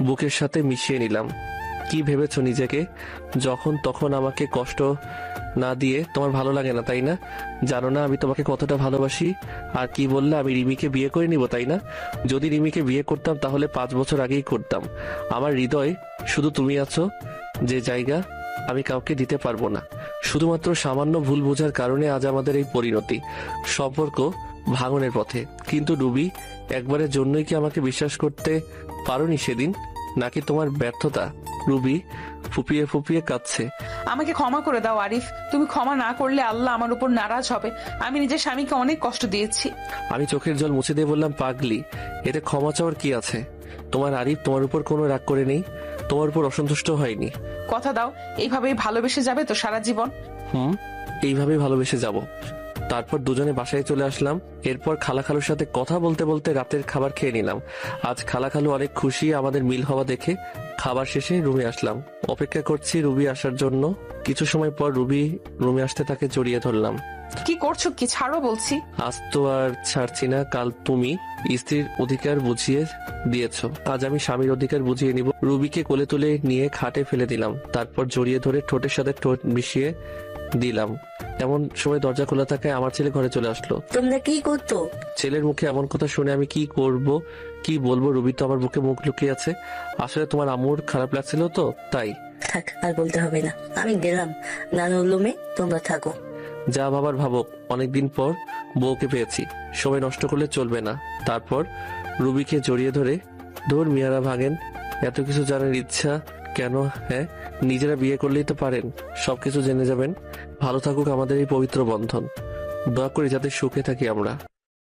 বুকের সাথে মিশিয়ে নিলাম। কি ভেবেছো নিজেকে? যখন তখন আমাকে কষ্ট না দিয়ে তোমার ভালো লাগে না, তাই না? জানো না আমি তোমাকে কতটা ভালোবাসি। আর কি বললে, আমি রিমিকে বিয়ে করে নিব, তাই না? যদি রিমিকে বিয়ে করতাম তাহলে 5 বছর আগেই করতাম। আমার হৃদয় শুধু তুমি আছো, যে জায়গা আমি কাউকে দিতে পারবো না। শুধুমাত্র সামান্য ভুল বোঝার কারণে আজ আমাদের এই পরিণতি, সম্পর্ক ভাঙনের পথে। কিন্তু রুবি, একবারের জন্যই কি আমাকে বিশ্বাস করতে পারোনি সেদিন? নাকি তোমার ব্যর্থতা? রুবি ফুপিয়ে ফুপিয়ে কাঁদছে। আমাকে ক্ষমা করে দাও আরিফ। তুমি ক্ষমা না করলে আল্লাহ আমার উপর নারাজ হবে। আমি নিজের স্বামীকে অনেক কষ্ট দিয়েছি। আমি চোখের জল মুছে দিয়ে বললাম, পাগলি, এতে ক্ষমা চাওয়ার কি আছে? তোমার আরিফ তোমার উপর কোনো রাগ করে নেই, তোমার উপর অসন্তুষ্ট হয়নি। কথা দাও, এইভাবেই ভালোবেসে যাবে তো সারা জীবন? এইভাবেই ভালোবেসে যাব। তারপর দুজনে বাসায় চলে আসলাম। এরপর খালা খালুর সাথে কথা বলতে বলতে রাতের খাবার খেয়ে নিলাম। আজ খালা খালু অনেক খুশি আমাদের মিল হওয়া দেখে। খাবার শেষে রুমে আসলাম। অপেক্ষা করছি রুবি আসার জন্য। কিছু সময় পর রুবি রুমে আসতে তাকে জড়িয়ে ধরলাম। কি করছো? কি ছাড়ো বলছি। আজ তো আর ছাড়ছি না। কাল তুমি স্ত্রীর অধিকার বুঝিয়ে দিয়েছো, আজ আমি স্বামীর অধিকার বুঝিয়ে নিব। রুবিকে কোলে তুলে নিয়ে খাটে ফেলে দিলাম। তারপর জড়িয়ে ধরে ঠোঁটের সাথে ঠোঁট মিশিয়ে দিলাম। এমন সময় দরজা খোলা থাকায় আমার ছেলে ঘরে চলে আসলো। তোমরা কি করতো? ছেলের মুখে এমন কথা শুনে আমি কি করব, কি বলবো? রুবি তো আমার বুকে মুখ লুকিয়ে আছে। আসলে তোমার আম্মুর খারাপ লাগছিল তো, তাই। থাক, আর বলতে হবে না, আমি গেলাম নানুর রুমে, তোমরা থাকো। যা ভাবার ভাবক, অনেকদিন পর বউকে পেয়েছি, সময় নষ্ট করলে চলবে না। তারপর রুবিকে জড়িয়ে ধরে, ধর মিয়ারা ভাগেন, এত কিছু জানার ইচ্ছা কেন? হ্যাঁ, নিজেরা বিয়ে করলেই তো পারেন, সবকিছু জেনে যাবেন। ভালো থাকুক আমাদের এই পবিত্র বন্ধন। দোয়া করি যাতে সুখে থাকি আমরা।